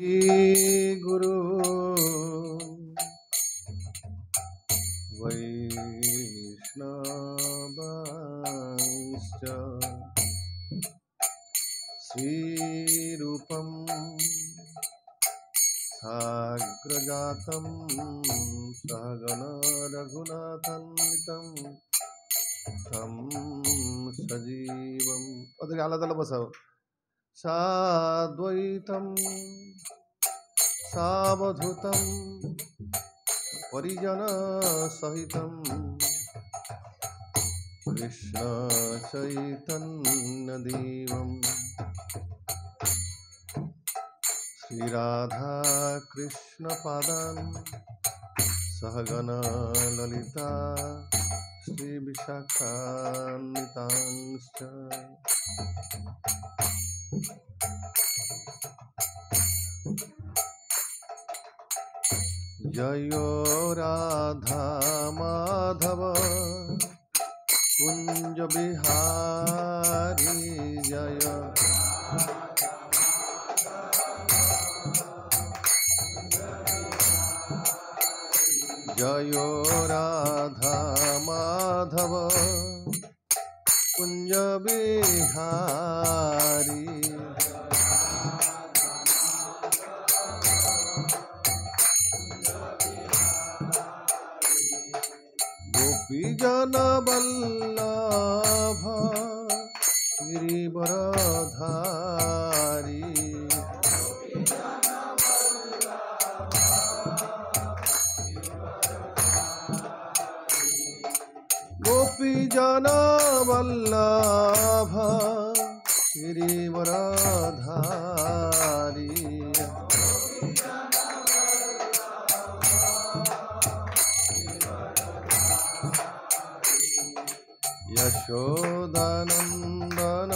गुरु वैष्णवांश्च श्रीरूपं साग्रजातं सहगण रघुनाथान्वितं तं सजीवं पदरी आला त्याला बसाव साद्वैतं सावधूतं परिजन सहितं कृष्ण चैतन्य देवं श्री राधा कृष्ण पादान् सहगण ललिता श्री विशाखान्वितांश्च जयो राधा माधव कुंज बिहारी जय जयो राधा माधव कुंज बिहारी गोपीजन वल्लभ गिरिवरधारी गोपीजन वल्लभ गिरिवरधारी यशोदानंदन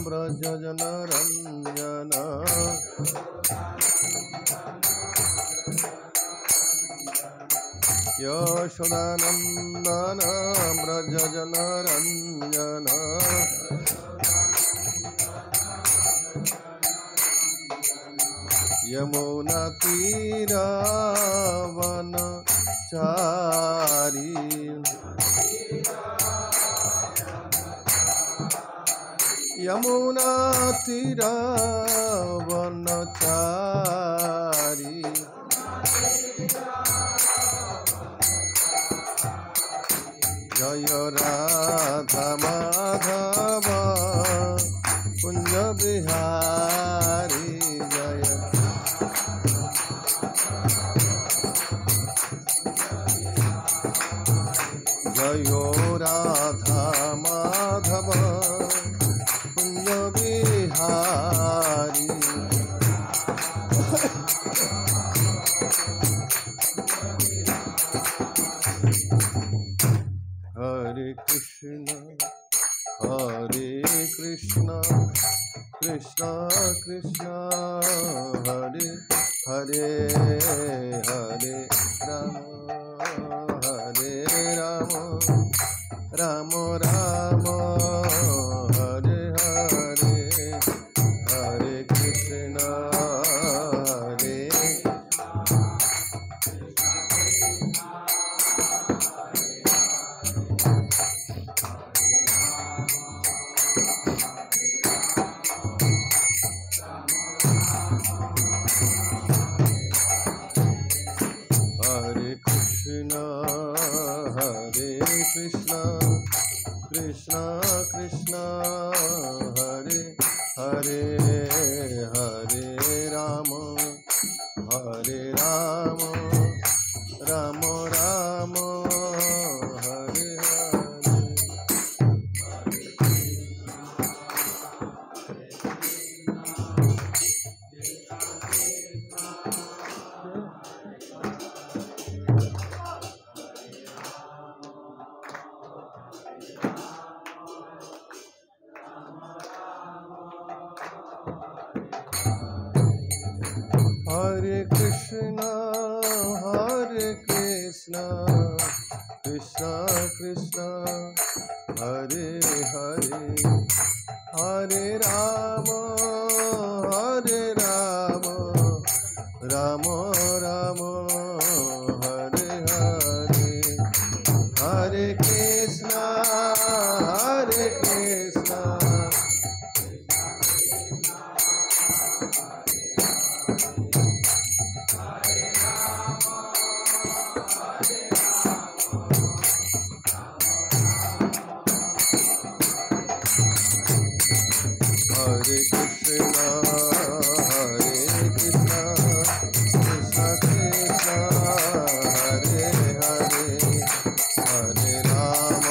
व्रज जन रंजन यशोदानंदन व्रज जन रंजन यमुना तीरावन चारी यमुना तीरावनचारी जय राधा माधव कुंज बिहारी जय जयो राधा माधव कुंज बिहारी हरे कृष्ण कृष्ण कृष्ण हरे हरे हरे राम राम राम हरे हरे हरे कृष्ण हरे कृष्ण कृष्ण कृष्ण हरे हरे हरे राम राम राम हरे हरे हरे कृष्ण कृष्ण कृष्ण हरे हरे हरे राम राम राम हरे हरे हरे कृष्णा हरे कृष्णा कृष्णा कृष्णा हरे हरे हरे राम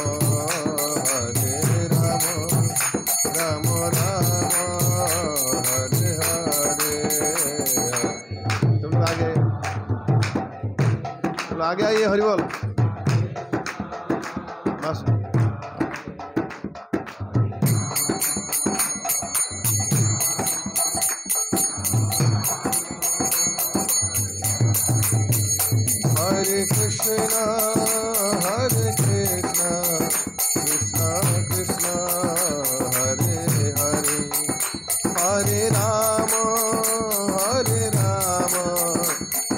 राम राम हरे हरे। तुम लोग आगे आइए, हरि बोल। बस हरे कृष्णा कृष्णा कृष्णा हरे हरे हरे राम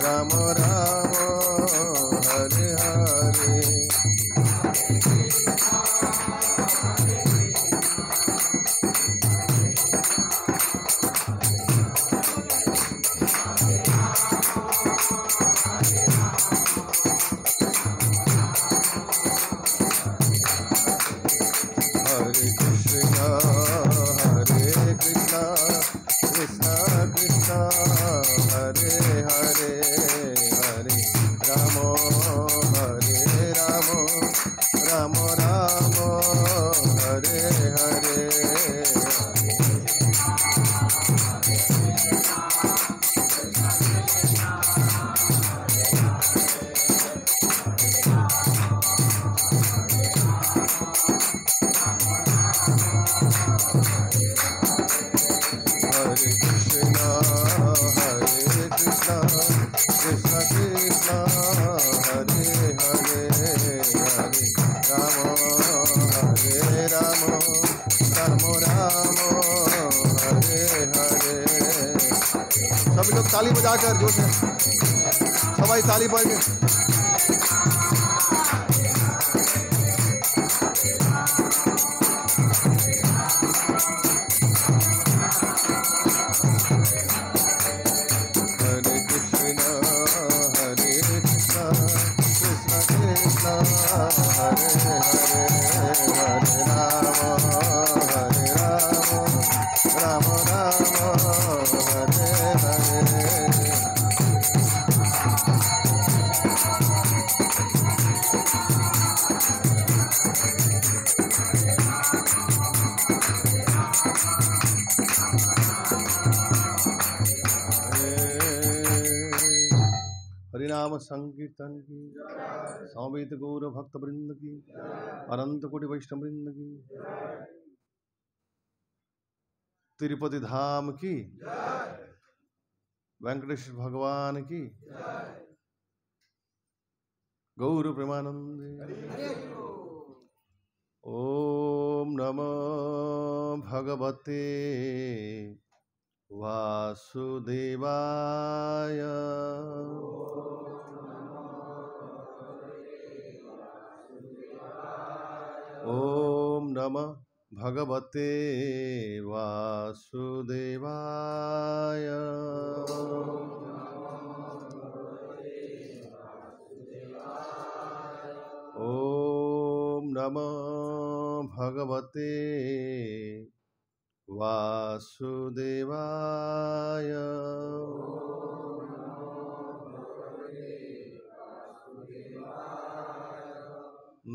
राम राम हरे हरे। हरे कृष्णा कृष्णा कृष्णा हरे हरे हरे राम राम राम हरे हरे। हरे कृष्णा कृष्णा कृष्णा हरे हरे हरे राम राम हरे हरे। सभी लोग ताली बजाकर जोर से सबाई ताली बज के। हरे कृष्णा कृष्णा कृष्णा हरे हरे हरे राम राम हरे हरे। हरिनाम संकीर्तन की, समवेत गौर भक्त वृंद की, अनंत कोटि वैष्णव वृंद की, तिरुपति धाम की, वेंकटेश्वर भगवान की, गौर प्रेमानंदे। ओम नमो भगवते वासुदेवाय। ओम नमः भगवते वासुदेवाय। ओम नमः भगवते वासुदेवाय।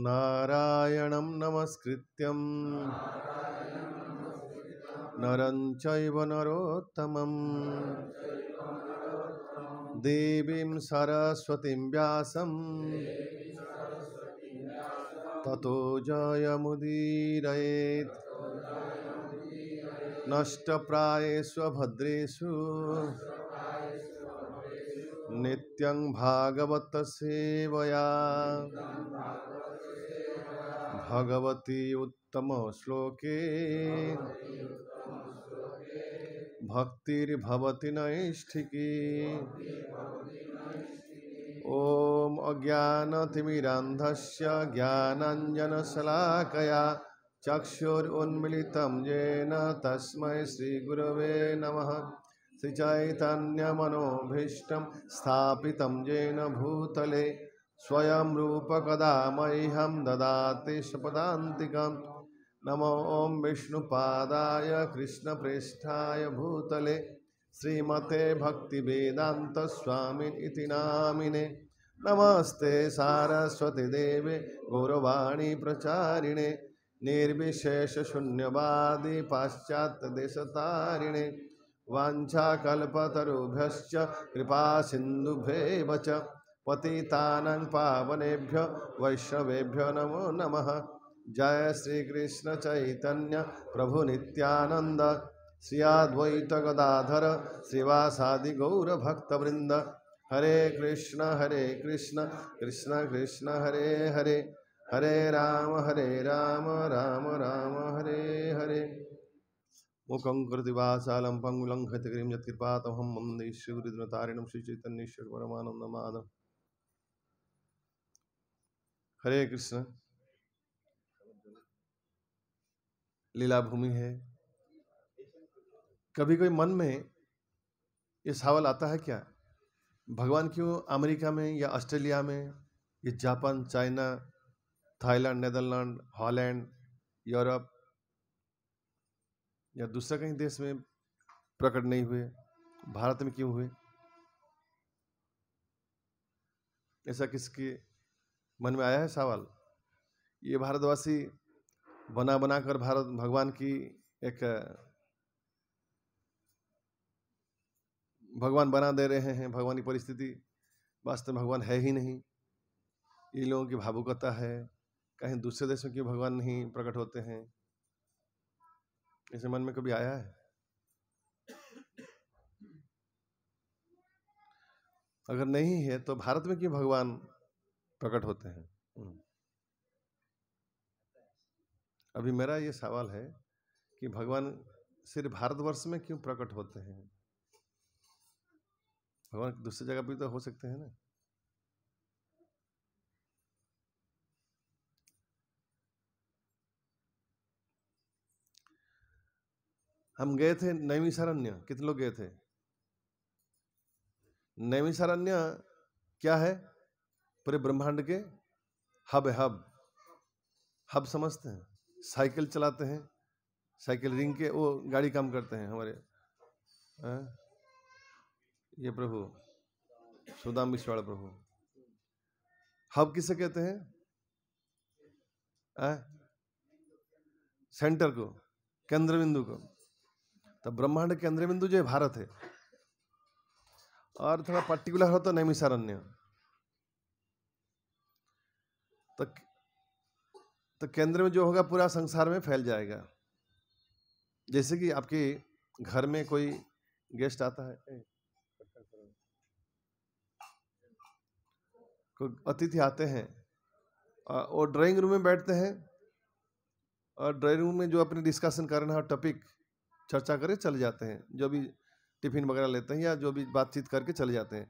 नारायणं नमस्कृत्यं नरं चैव नरोत्तमं देवीं सरस्वतीं व्यासं ततो जयमुदीरयेत्। नष्टप्रायेषु भद्रेषु नित्यं भागवत सेवया भगवती उत्तम श्लोके भक्तिर्भवति नैष्ठिकी। ॐ अज्ञानतिमिरान्धस्य ज्ञानाञ्जनशलाकया चक्षुरुन्मिलितं येन तस्मै श्रीगुरवे नमः। श्रीचैतन्यमनोभीष्टं स्थापितं येन भूतले स्वयं रूपकदा मह्यं ददाति स्वपदान्तिकम्। नमो ॐ विष्णुपादाय कृष्णप्रेष्ठाय भूतले श्रीमते भक्तिवेदांत स्वामी इति नामिने। नमस्ते सारस्वती देवे गौरवाणी प्रचारिणे निर्विशेष शून्यवादी पाश्चात्य देशतारिणे वाञ्छाकल्पतरुभ्यश्च कृपा सिन्धुभ्येव च पतितानां पावनेभ्यो वैष्णवेभ्यो नमो नमः। जय श्री कृष्ण चैतन्य प्रभु नित्यानंद श्री अद्वैत गदाधर श्रीवासादि गौर भक्तवृंद। हरे कृष्ण कृष्ण कृष्ण हरे हरे, हरे राम राम राम हरे हरे। मुखं करोति वाचालं पंगुलं हयग्रीं यत्कृपातमहं वन्दे श्रीगुरुतारिणं श्रीचैतन्येश्वर परमानन्दमाधवं। हरे कृष्ण। लीला भूमि है। कभी कोई मन में ये सवाल आता है क्या, भगवान क्यों अमेरिका में या ऑस्ट्रेलिया में या Japan, China, Thailand, Netherland, Holland, Europe या दूसरा कहीं देश में प्रकट नहीं हुए, भारत में क्यों हुए? ऐसा किसके मन में आया है सवाल? ये भारतवासी बना कर भारत भगवान की एक भगवान बना दे रहे हैं। भगवान की परिस्थिति वास्तव में भगवान है ही नहीं। ये लोगों की भावुकता है। कहीं दूसरे देश में क्यों भगवान नहीं प्रकट होते हैं? ऐसे मन में कभी आया है? अगर नहीं है तो भारत में क्यों भगवान प्रकट होते हैं? अभी मेरा ये सवाल है कि भगवान सिर्फ भारतवर्ष में क्यों प्रकट होते हैं? भगवान दूसरी जगह भी तो हो सकते हैं ना। हम गए थे नैमिषारण्य। कितने लोग गए थे? नैमिषारण्य क्या है? पूरे ब्रह्मांड के हब है। हब समझते हैं? साइकिल चलाते हैं, साइकिल रिंग के वो गाड़ी काम करते हैं हमारे ये प्रभु सुदाम विश्वाल प्रभु। हब किसे कहते हैं? सेंटर को, केंद्र बिंदु को। तो ब्रह्मांड केंद्र बिंदु जो भारत है, और थोड़ा पर्टिकुलर हो तो नैमिषारण्य। तो केंद्र में जो होगा पूरा संसार में फैल जाएगा। जैसे कि आपके घर में कोई गेस्ट आता है, कोई अतिथि आते हैं और ड्राइंग रूम में बैठते हैं, और ड्राइंग रूम में जो अपने डिस्कशन करना है टॉपिक चर्चा करके चले जाते हैं, जो भी टिफिन वगैरह लेते हैं या जो भी बातचीत करके चले जाते हैं।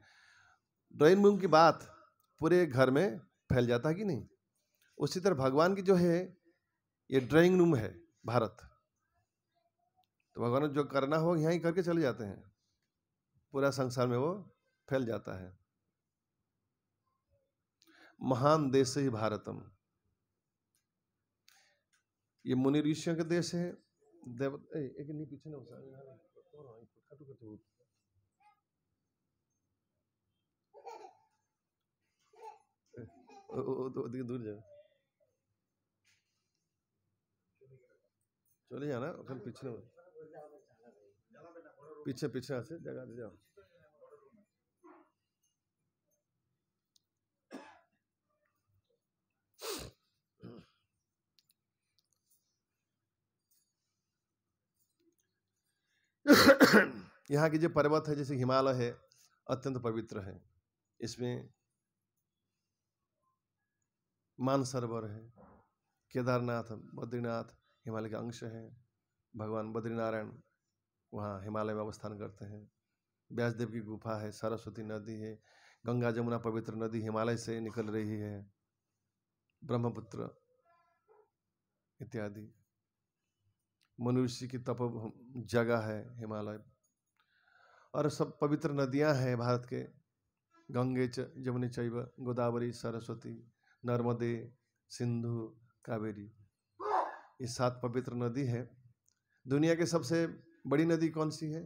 ड्राइंग रूम की बात पूरे घर में फैल जाता है कि नहीं? उसी तरह भगवान की जो है ये ड्राइंग रूम है भारत। तो भगवान जो करना हो यहाँ ही करके चले जाते हैं, पूरा संसार में वो फैल जाता है। महान देश ही भारतम। ये मुनि ऋषियों के देश है। देव एक नहीं पीछे ना दूर जाओ, चले जाना पीछे पीछे पीछे से जगह दे जाओ। यहाँ की जो पर्वत है जैसे हिमालय है, अत्यंत पवित्र है। इसमें मानसरोवर है, केदारनाथ, बद्रीनाथ हिमालय का अंश है। भगवान बद्रीनारायण वहाँ हिमालय में अवस्थान करते हैं। व्यासदेव की गुफा है, सरस्वती नदी है, गंगा जमुना पवित्र नदी हिमालय से निकल रही है, ब्रह्मपुत्र इत्यादि। मनु ऋषि की तप जगह है हिमालय, और सब पवित्र नदियां हैं भारत के, गंगे जमुने चैव गोदावरी सरस्वती नर्मदे सिंधु कावेरी, ये 7 पवित्र नदी है। दुनिया की सबसे बड़ी नदी कौन सी है?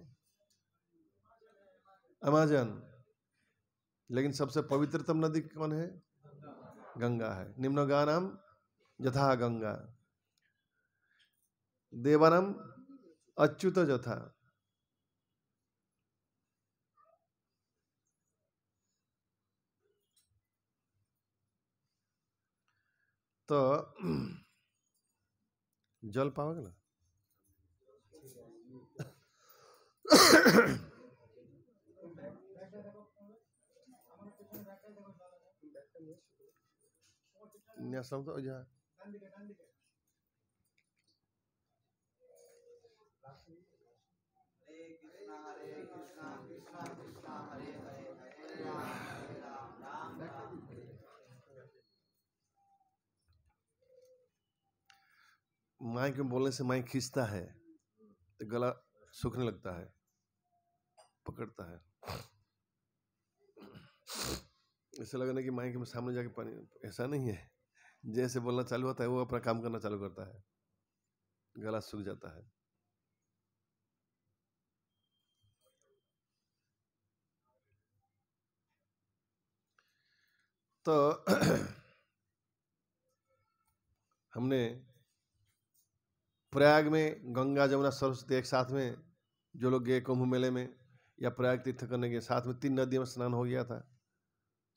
अमेज़न। लेकिन सबसे पवित्रतम नदी कौन है? गंगा है। निम्नगानम यथा गंगा देवानम अच्युत यथा। तो जल पाओगे ना? न्यासम तो जा माइक में बोलने से माइक खींचता है तो गला सूखने लगता है, पकड़ता है। ऐसा लगना कि माइक में सामने जाके पानी, ऐसा नहीं है। जैसे बोलना चालू होता है वो अपना काम करना चालू करता है, गला सूख जाता है। तो हमने प्रयाग में गंगा जमुना सरस्वती एक साथ में, जो लोग गए कुंभ मेले में या प्रयाग तीर्थ करने के, साथ में 3 नदियों में स्नान हो गया था,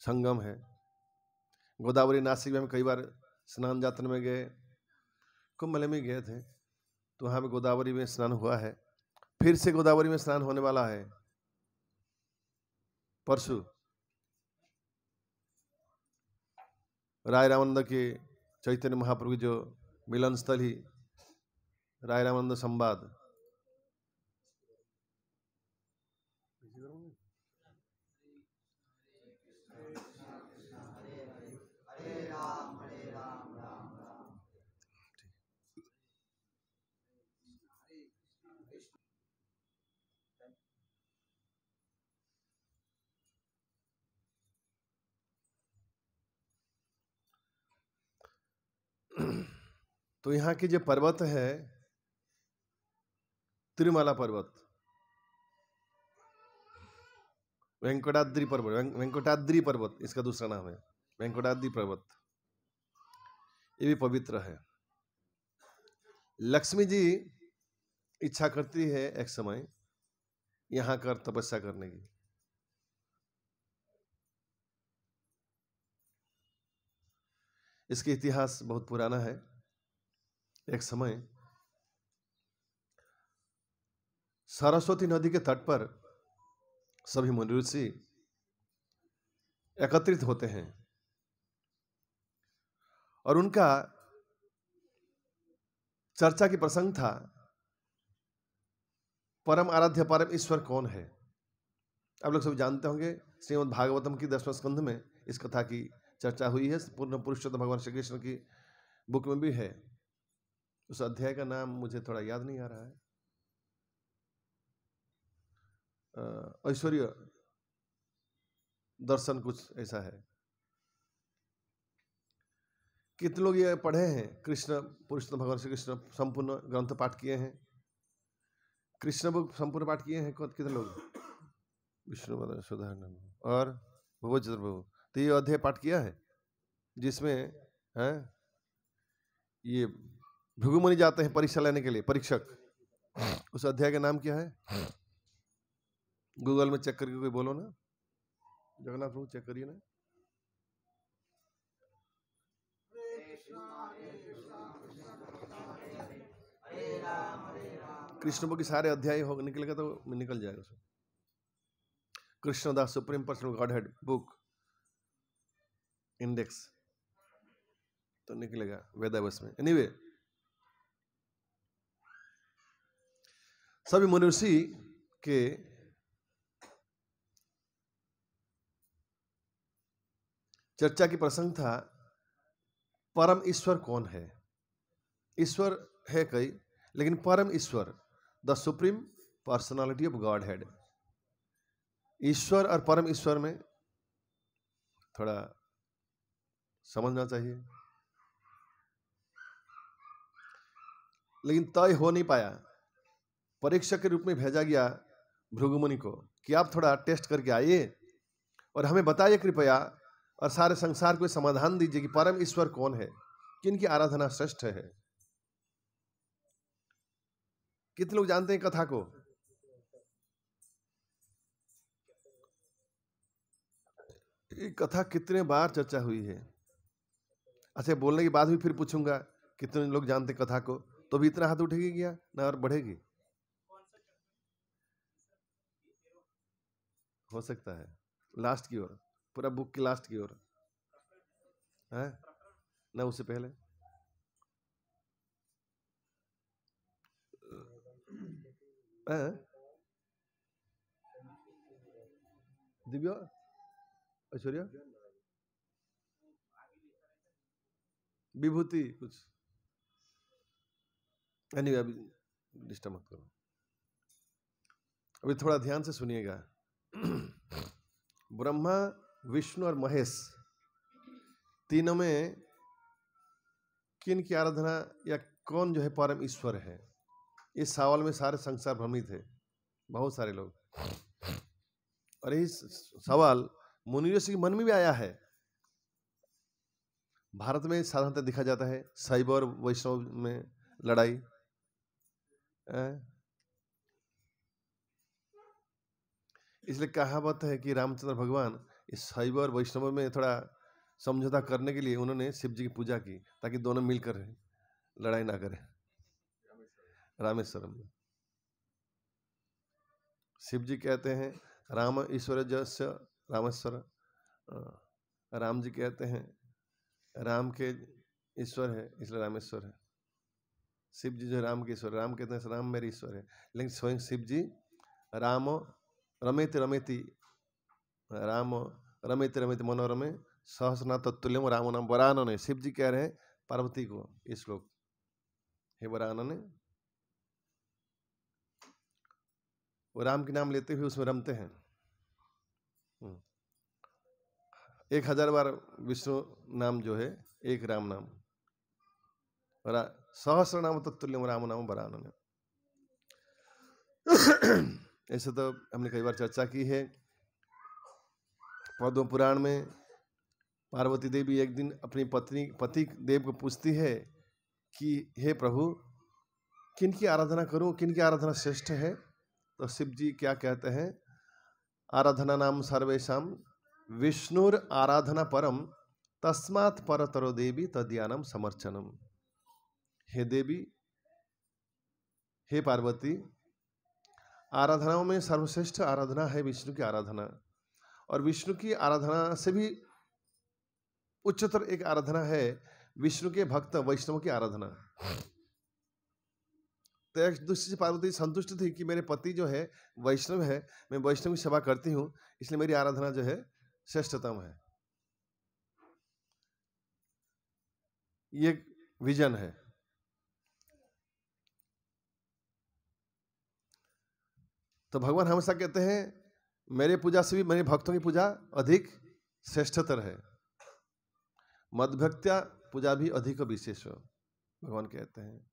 संगम है। गोदावरी नासिक में हम कई बार स्नान यात्रा में गए, कुंभ मेले में गए थे, तो वहाँ पे गोदावरी में स्नान हुआ है। फिर से गोदावरी में स्नान होने वाला है परसों। राय रामानंद के चैतन्य महाप्रभु जो मिलन स्थल ही राय रामानंद संवाद, तो यहाँ की जो पर्वत है तिरुमाला पर्वत, वेंकटाद्रि पर्वत, वेंकटाद्रि पर्वत इसका दूसरा नाम है, वेंकटाद्रि पर्वत, ये भी पवित्र है। लक्ष्मी जी इच्छा करती है एक समय यहाँ कर तपस्या करने की। इसका इतिहास बहुत पुराना है। एक समय सरस्वती नदी के तट पर सभी मुनि ऋषि एकत्रित होते हैं और उनका चर्चा की प्रसंग था परम आराध्य परम ईश्वर कौन है। आप लोग सब जानते होंगे, श्रीमद् भागवतम की 10वें स्कंध में इस कथा की चर्चा हुई है। पूर्ण पुरुषोत्तम भगवान श्री कृष्ण की बुक में भी है। उस अध्याय का नाम मुझे थोड़ा याद नहीं आ रहा है। ऐश्वर्य दर्शन कुछ ऐसा है। कितने लोग ये पढ़े हैं? कृष्ण पुरुषोत्तम भगवान श्री कृष्ण संपूर्ण ग्रंथ पाठ किए हैं? कृष्ण बुक संपूर्ण पाठ किए हैं कितने लोग? विष्णु और भगवत प्रभु, तो ये अध्याय पाठ किया है जिसमें है ये भृगुमुनि जाते हैं परीक्षा लेने के लिए, परीक्षक। उस अध्याय का नाम क्या है? गूगल में चेक करके कोई बोलो ना, जगन्नाथ प्रभु चेक करिए ना। कृष्ण बुक के सारे अध्याय हो निकलेगा तो निकल जाएगा उसमें। Krishnadas supreme personal godhead book index तो निकलेगा वेदावस में। एनीवे, सभी मनुष्य के चर्चा की प्रसंग था परम ईश्वर कौन है। ईश्वर है कई, लेकिन परम ईश्वर, the supreme personality of Godhead, ईश्वर और परम ईश्वर में थोड़ा समझना चाहिए। लेकिन तय हो नहीं पाया। परीक्षक के रूप में भेजा गया भृगुमुनि को कि आप थोड़ा टेस्ट करके आइए और हमें बताइए कृपया, और सारे संसार को समाधान दीजिए कि परम ईश्वर कौन है, किनकी आराधना श्रेष्ठ है। कितने लोग जानते हैं कथा को? ये कथा कितने बार चर्चा हुई है। अच्छा, बोलने के बाद भी फिर पूछूंगा कितने लोग जानते हैं कथा को, तो भी इतना हाथ उठेगी क्या ना, और बढ़ेगी? हो सकता है लास्ट की ओर, पूरा बुक की लास्ट की ओर है ना, उससे पहले दिव्या ऐश्वर्या विभूति कुछ, एनीवे अभी डिस्टर्ब मत करो, अभी थोड़ा ध्यान से सुनिएगा। ब्रह्मा, विष्णु और महेश तीनों में किन की आराधना या कौन जो है परम ईश्वर है, इस सवाल में सारे संसार भ्रमित है, बहुत सारे लोग। और यही सवाल मुनि ऋषि के मन में भी आया है। भारत में साधारणतः देखा जाता है शैव और वैष्णव में लड़ाई, इसलिए कहावत है कि रामचंद्र भगवान इस शैव और वैष्णव में थोड़ा समझौता करने के लिए उन्होंने शिव जी की पूजा की, ताकि दोनों मिलकर लड़ाई ना करें। रामेश्वरम में शिव जी कहते हैं राम ईश्वर जस्य रामेश्वर, राम जी कहते हैं राम के ईश्वर है इसलिए रामेश्वर है। शिव जी जो राम के ईश्वर, राम कहते हैं राम मेरे ईश्वर है, लेकिन स्वयं शिव जी राम रमेति रमेति, राम रमेति रमेति मनोरमे सहस्रनाम तत्तुल्यम राम नाम वरानने। शिव जी कह रहे हैं पार्वती को ये श्लोक, हे वरानने, वो राम के नाम लेते हुए उसमें रमते हैं। 1000 बार विष्णु नाम जो है एक राम नाम, सहस्र नाम तत्तुल्यम राम नाम वरानने। ऐसे तो हमने कई बार चर्चा की है। पद्म पुराण में पार्वती देवी एक दिन अपनी पति देव को पूछती है कि हे प्रभु किनकी आराधना करूं, किनकी आराधना श्रेष्ठ है? तो शिव जी क्या कहते हैं, आराधना नाम सर्वेशम विष्णुर आराधना परम तस्मात् परतरो देवी तद्यानम समर्चनम। हे देवी, हे पार्वती, आराधनाओं में सर्वश्रेष्ठ आराधना है विष्णु की आराधना, और विष्णु की आराधना से भी उच्चतर एक आराधना है विष्णु के भक्त वैष्णव की आराधना। तो एक दूसरे से पार्वती संतुष्ट थी कि मेरे पति जो है वैष्णव है, मैं वैष्णव की सेवा करती हूँ, इसलिए मेरी आराधना जो है श्रेष्ठतम है। ये विजन है। तो भगवान हमेशा कहते हैं मेरे पूजा से भी मेरे भक्तों की पूजा अधिक श्रेष्ठतर है, मद्भक्त्या पूजा भी अधिक विशेष। भगवान कहते हैं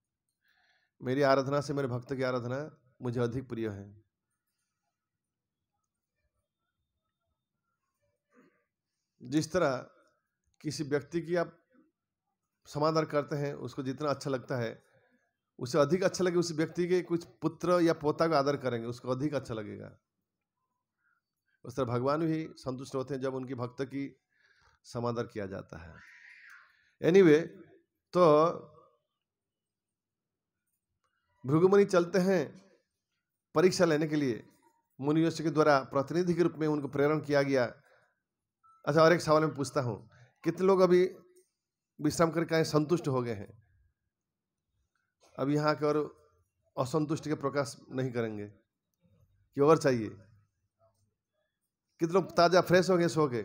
मेरी आराधना से मेरे भक्त की आराधना मुझे अधिक प्रिय है। जिस तरह किसी व्यक्ति की आप समादर करते हैं, उसको जितना अच्छा लगता है उसे अधिक अच्छा लगे, उस व्यक्ति के कुछ पुत्र या पोता का आदर करेंगे उसको अधिक अच्छा लगेगा। उस तरह भगवान भी संतुष्ट होते हैं जब उनकी भक्त की समादर किया जाता है। एनीवे, तो भृगुमुनि चलते हैं परीक्षा लेने के लिए, मुनि ऋषि के द्वारा प्रतिनिधि के रूप में उनको प्रेरण किया गया। अच्छा, और एक सवाल मैं पूछता हूं, कितने लोग अभी विश्राम करके आए संतुष्ट हो गए हैं? अब यहाँ के और असंतुष्टि का प्रकाश नहीं करेंगे कि और चाहिए। कितने लोग ताजा फ्रेश हो गए सो के,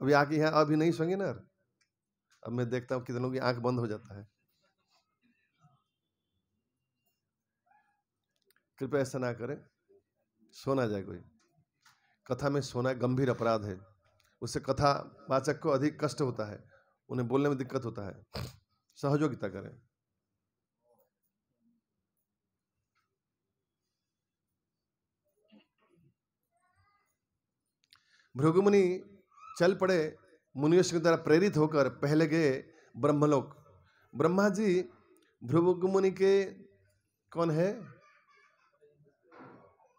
अभी आके यहाँ अभी नहीं सोएंगे ना। अब मैं देखता हूँ कितने लोगों की आंख बंद हो जाता है। कृपया ऐसा ना करें, सो ना जाए कोई। कथा में सोना गंभीर अपराध है, उससे कथा वाचक को अधिक कष्ट होता है, उन्हें बोलने में दिक्कत होता है। सहयोगिता करें। भृगुमुनि चल पड़े, मुनियों के द्वारा प्रेरित होकर पहले गए ब्रह्मलोक। ब्रह्मा जी भृगुमुनि के कौन है,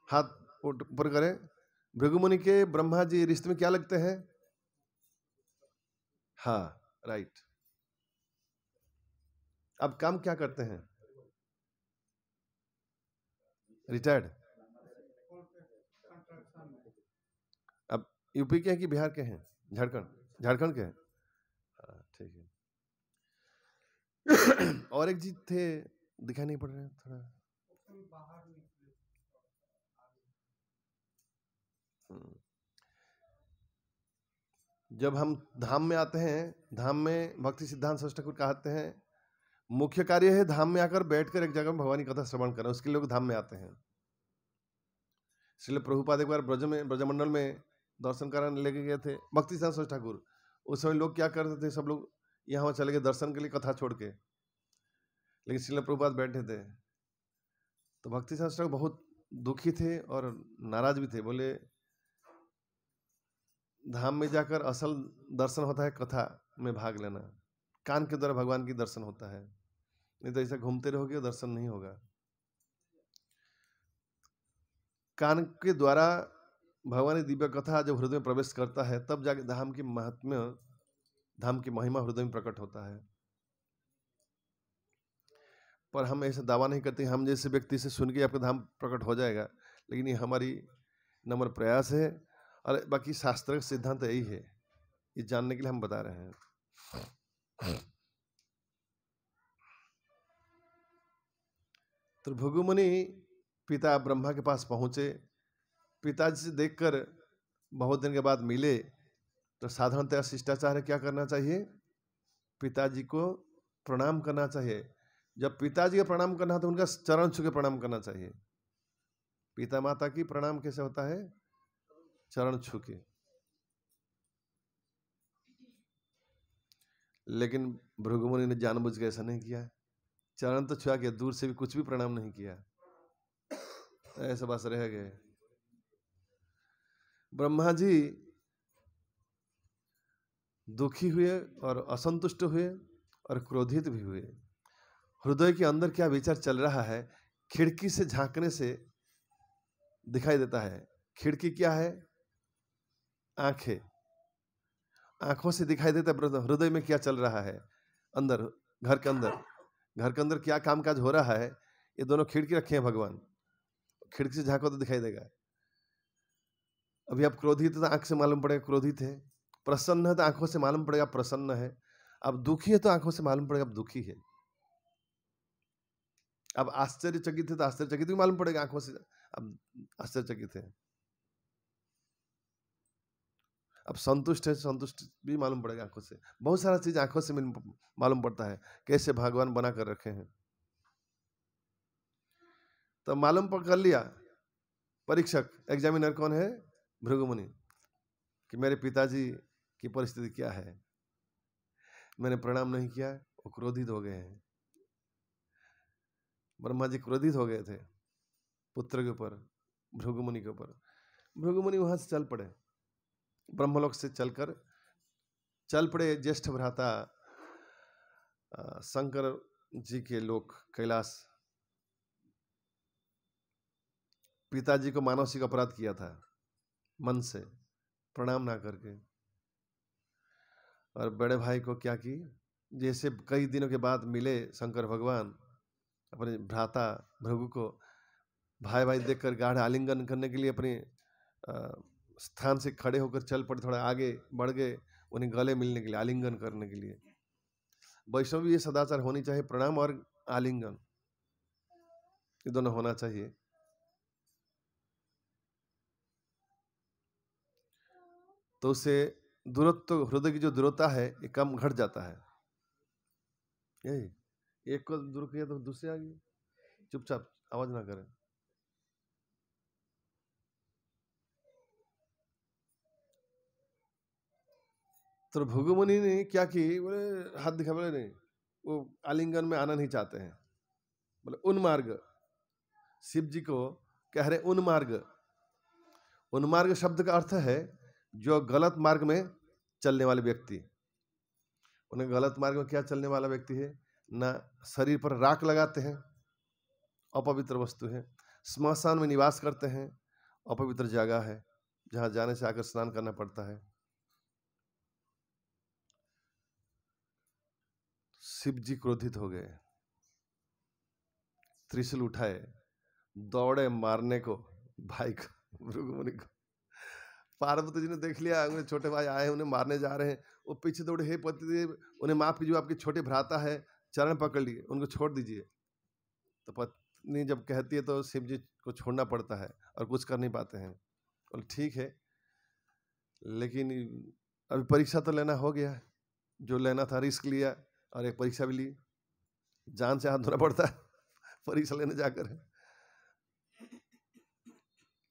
हाथ ऊपर करें। भृगुमुनि के ब्रह्मा जी रिश्ते में क्या लगते हैं? हाँ, राइट। अब काम क्या करते हैं? रिटायर्ड। अब यूपी के हैं कि बिहार के हैं? झारखंड के हैं। हाँ, ठीक है। और एक जी थे, दिखाई नहीं पड़ रहे थोड़ा। जब हम धाम में आते हैं, धाम में भक्ति सिद्धांत सरस्वती ठाकुर कहते हैं मुख्य कार्य है धाम में आकर बैठकर एक जगह में भगवान की कथा श्रवण करना, उसके लिए लोग धाम में आते हैं। इसलिए प्रभुपाद एक बार ब्रजमंडल में दर्शन कराने लेके गए थे भक्ति सिद्धांत सरस्वती ठाकुर। उस समय लोग क्या करते थे, सब लोग यहाँ चले गए दर्शन के लिए कथा छोड़ के, लेकिन श्रील प्रभुपाद बैठे थे। तो भक्ति सिद्धांत ठाकुर बहुत दुखी थे और नाराज भी थे। बोले धाम में जाकर असल दर्शन होता है कथा में भाग लेना, कान के द्वारा भगवान की दर्शन होता है, नहीं तो ऐसा घूमते रहोगे दर्शन नहीं होगा। कान के द्वारा भगवान की दिव्य कथा जब हृदय में प्रवेश करता है तब जाके धाम की महात्म्य, धाम की महिमा हृदय में प्रकट होता है। पर हम ऐसा दावा नहीं करते हम जैसे व्यक्ति से सुन के आपका धाम प्रकट हो जाएगा, लेकिन ये हमारी नम्र प्रयास है। और बाकी शास्त्र का सिद्धांत यही है, ये जानने के लिए हम बता रहे हैं। तो भृगुमुनि पिता ब्रह्मा के पास पहुंचे। पिताजी से देखकर बहुत दिन के बाद मिले, तो साधारणतः शिष्टाचार क्या करना चाहिए? पिताजी को प्रणाम करना चाहिए। जब पिताजी का प्रणाम करना तो उनका चरण छू के प्रणाम करना चाहिए। पिता माता की प्रणाम कैसे होता है? चरण छू के। लेकिन भृगुमुनि ने जानबूझ के ऐसा नहीं किया, चरण तो छुआ के दूर से भी कुछ भी प्रणाम नहीं किया, ऐसा बस रह गए। ब्रह्मा जी दुखी हुए और असंतुष्ट हुए और क्रोधित भी हुए। हृदय के अंदर क्या विचार चल रहा है खिड़की से झांकने से दिखाई देता है। खिड़की क्या है? आंखें। आंखों से दिखाई देता है हृदय में क्या चल रहा है अंदर, घर के अंदर। घर के अंदर क्या कामकाज हो रहा है, ये दोनों खिड़की रखे हैं भगवान, खिड़की से झांको तो दिखाई देगा। अभी आप क्रोधित है तो आंख से मालूम पड़ेगा क्रोधित है, प्रसन्न है तो आंखों से मालूम पड़ेगा प्रसन्न है, अब दुखी है तो आंखों से मालूम पड़ेगा अब दुखी है। अब आश्चर्यचकित है तो आश्चर्यचकित भी मालूम पड़ेगा आंखों से, अब आश्चर्यचकित है। अब संतुष्ट है, संतुष्ट भी मालूम पड़ेगा आंखों से। बहुत सारा चीज आंखों से मालूम पड़ता है कैसे भगवान बना कर रखे हैं। तो मालूम कर लिया परीक्षक, एग्जामिनर कौन है? भृगुमुनि, कि मेरे पिताजी की परिस्थिति क्या है। मैंने प्रणाम नहीं किया, वो क्रोधित हो गए हैं। ब्रह्मा जी क्रोधित हो गए थे पुत्र के ऊपर, भृगुमुनि के ऊपर। भृगुमुनि वहां से चल पड़े, ब्रह्मलोक से चल पड़े ज्येष्ठ भ्राता शंकर जी के लोक कैलाश। पिताजी को मानसिक अपराध किया था मन से, प्रणाम ना करके। और बड़े भाई को क्या की, जैसे कई दिनों के बाद मिले शंकर भगवान अपने भ्राता भृगु को, भाई भाई देखकर गाढ़ आलिंगन करने के लिए अपने स्थान से खड़े होकर चल पड़े, थोड़ा आगे बढ़ गए उन्हें गले मिलने के लिए, आलिंगन करने के लिए। वैष्णव ये सदाचार होनी चाहिए, प्रणाम और आलिंगन। ये दोनों होना चाहिए। तो उससे दूरत्व, हृदय की जो दूरता है ये कम घट जाता है। यही एक को दूर किया तो दूसरे आ गई। चुपचाप आवाज ना करें। तो भृगु मुनि ने क्या की, बोले हाथ दिखा, बोले नहीं, वो आलिंगन में आना नहीं चाहते हैं। बोले उन्मार्ग, शिव जी को कह रहे उन्मार्ग। उन्मार्ग शब्द का अर्थ है जो गलत मार्ग में चलने वाले व्यक्ति। उन्हें गलत मार्ग में क्या चलने वाला व्यक्ति है, ना शरीर पर राख लगाते हैं, अपवित्र वस्तु है, स्मशान में निवास करते हैं, अपवित्र जगह है जहां जाने से आकर स्नान करना पड़ता है। शिव जी क्रोधित हो गए, त्रिशूल उठाए, दौड़े मारने को भाई को, भृगु मुनि को। पार्वती जी ने देख लिया उन्हें छोटे भाई आए, उन्हें मारने जा रहे हैं। वो पीछे दौड़े, हे पतिदेव उन्हें माफ कीजिए, आपके छोटे भ्राता है, चरण पकड़ लिए, उनको छोड़ दीजिए। तो पत्नी जब कहती है तो शिव जी को छोड़ना पड़ता है और कुछ कर नहीं पाते हैं। बोले ठीक है, लेकिन अभी परीक्षा तो लेना हो गया, जो लेना था रिस्क लिया और एक परीक्षा भी ली, जान से हाथ धोना पड़ता है परीक्षा लेने जाकर।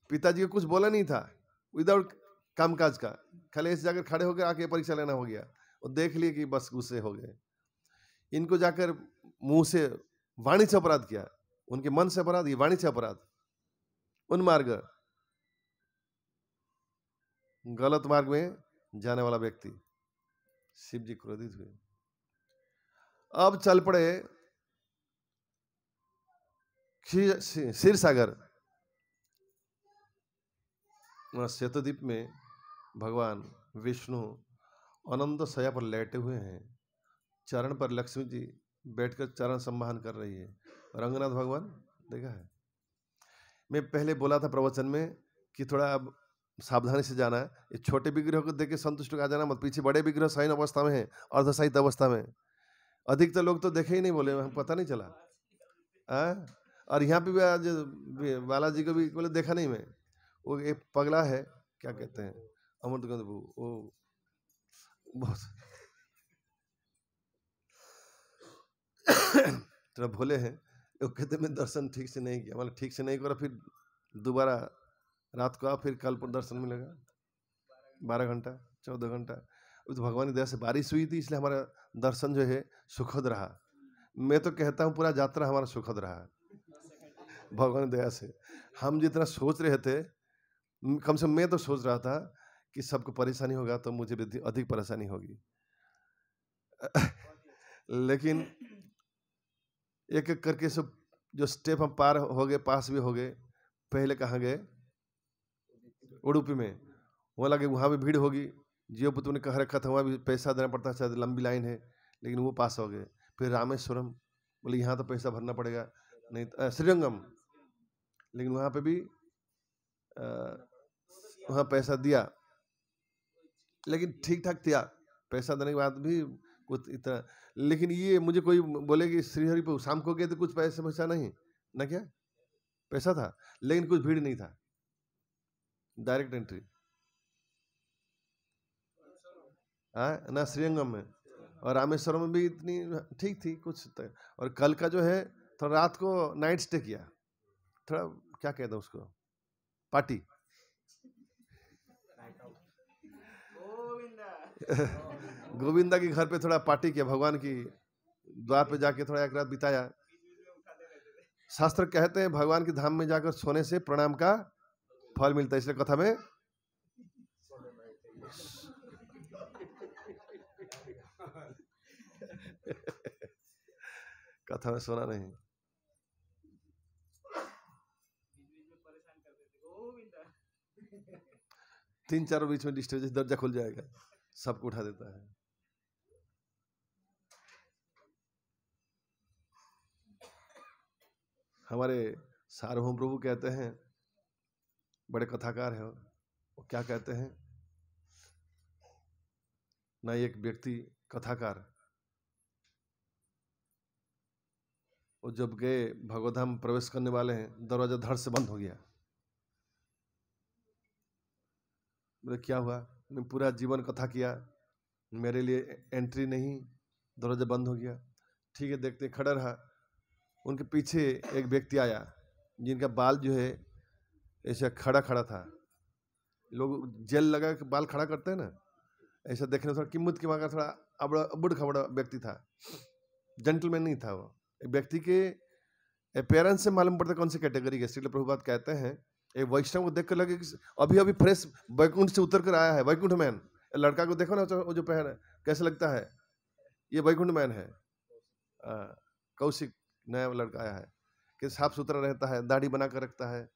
पिताजी को कुछ बोला नहीं था, विदाउट कामकाज का, खाली ऐसे जाकर खड़े होकर आके परीक्षा लेना हो गया। और देख लिए कि बस गुस्से हो गए। इनको जाकर मुंह से वाणी से अपराध किया, उनके मन से अपराध, ये वाणी से अपराध। उन्मार्ग, गलत मार्ग में जाने वाला व्यक्ति। शिव जी क्रोधित हुए, अब चल पड़े क्षीर सागर। श्वेतद्वीप में भगवान विष्णु आनंद शया पर लेटे हुए हैं, चरण पर लक्ष्मी जी बैठकर चरण सम्मान कर रही है। रंगनाथ भगवान देखा है। मैं पहले बोला था प्रवचन में कि थोड़ा अब सावधानी से जाना है, ये छोटे विग्रह को देख के संतुष्ट आ जाना मत, पीछे बड़े विग्रह शयन अवस्था में है, अर्धशयित अवस्था में। अधिकतर लोग तो देखे ही नहीं, बोले हम पता नहीं चला। और यहाँ पे भी आज बालाजी को भी बोले देखा नहीं मैं, वो एक पगला है, क्या कहते हैं, अमृत वो बहुत थोड़ा भोले हैं। वो कहते मैं दर्शन ठीक से नहीं किया, मतलब ठीक से नहीं करा, फिर दोबारा रात को आओ, फिर कल पर दर्शन मिलेगा। 12 घंटा 14 घंटा। तो भगवान की दया से बारिश हुई थी, इसलिए हमारा दर्शन जो है सुखद रहा। मैं तो कहता हूँ पूरा यात्रा हमारा सुखद रहा भगवान की दया से। हम जितना सोच रहे थे, कम से कम मैं तो सोच रहा था कि सबको परेशानी होगा तो मुझे भी अधिक परेशानी होगी लेकिन एक एक करके सब जो स्टेप हम पार हो गए, पास भी हो गए। पहले कहाँ गए, उडुपी में, वहाँ लगे वहाँ भी भीड़ होगी, जियो पुत्र ने कह रखा था वहाँ भी पैसा देना पड़ता है, शायद लंबी लाइन है, लेकिन वो पास हो गए। फिर रामेश्वरम, बोले यहाँ तो पैसा भरना पड़ेगा, नहीं श्रीरंगम, लेकिन वहाँ पे भी वहाँ पैसा दिया, लेकिन ठीक ठाक था, पैसा देने के बाद भी कुछ इतना। लेकिन ये मुझे कोई बोले कि श्रीहरि पे शाम को गए तो कुछ पैसा नहीं ना, क्या पैसा था, लेकिन कुछ भीड़ नहीं था, डायरेक्ट एंट्री। ना श्रीरंगम में और रामेश्वरम में भी इतनी ठीक थी कुछ और कल का जो है थोड़ा रात को नाइट स्टे किया, थोड़ा क्या कहता उसको, पार्टी गोविंदा के घर पे थोड़ा पार्टी किया, भगवान की द्वार पे जाके थोड़ा एक रात बिताया। शास्त्र कहते हैं भगवान के धाम में जाकर सोने से प्रणाम का फल मिलता है, इसलिए कथा में कथा में सोना नहीं। तीन चार बीच में डिस्टर्ब, दर्जा खुल जाएगा, सबको उठा देता है। हमारे सार्वभौम प्रभु कहते हैं, बड़े कथाकार है वो क्या कहते हैं ना, एक व्यक्ति कथाकार वो जब गए भगवधाम प्रवेश करने वाले हैं, दरवाजा धड़ से बंद हो गया। बोले क्या हुआ? मैं पूरा जीवन कथा किया, मेरे लिए एंट्री नहीं, दरवाजा बंद हो गया। ठीक है, देखते खड़ा रहा। उनके पीछे एक व्यक्ति आया जिनका बाल जो है ऐसा खड़ा खड़ा था। लोग जेल लगा के बाल खड़ा करते हैं ना, ऐसा देखने में थोड़ा किम्मत की मांगा, थोड़ा अबड़ खबड़ा व्यक्ति था, जेंटलमैन नहीं था वो। व्यक्ति के अपीयरेंस से मालूम पड़ता कौन सी कैटेगरी के। श्रील प्रभुपाद कहते हैं एक वैष्णव को देख कर लगे कि अभी अभी फ्रेश वैकुंठ से उतर कर आया है, वैकुंठ मैन। लड़का को देखो ना, वो जो पहन है कैसे लगता है, ये वैकुंठ मैन है। कौशिक नया लड़का आया है कि साफ सुथरा रहता है, दाढ़ी बना कर रखता है,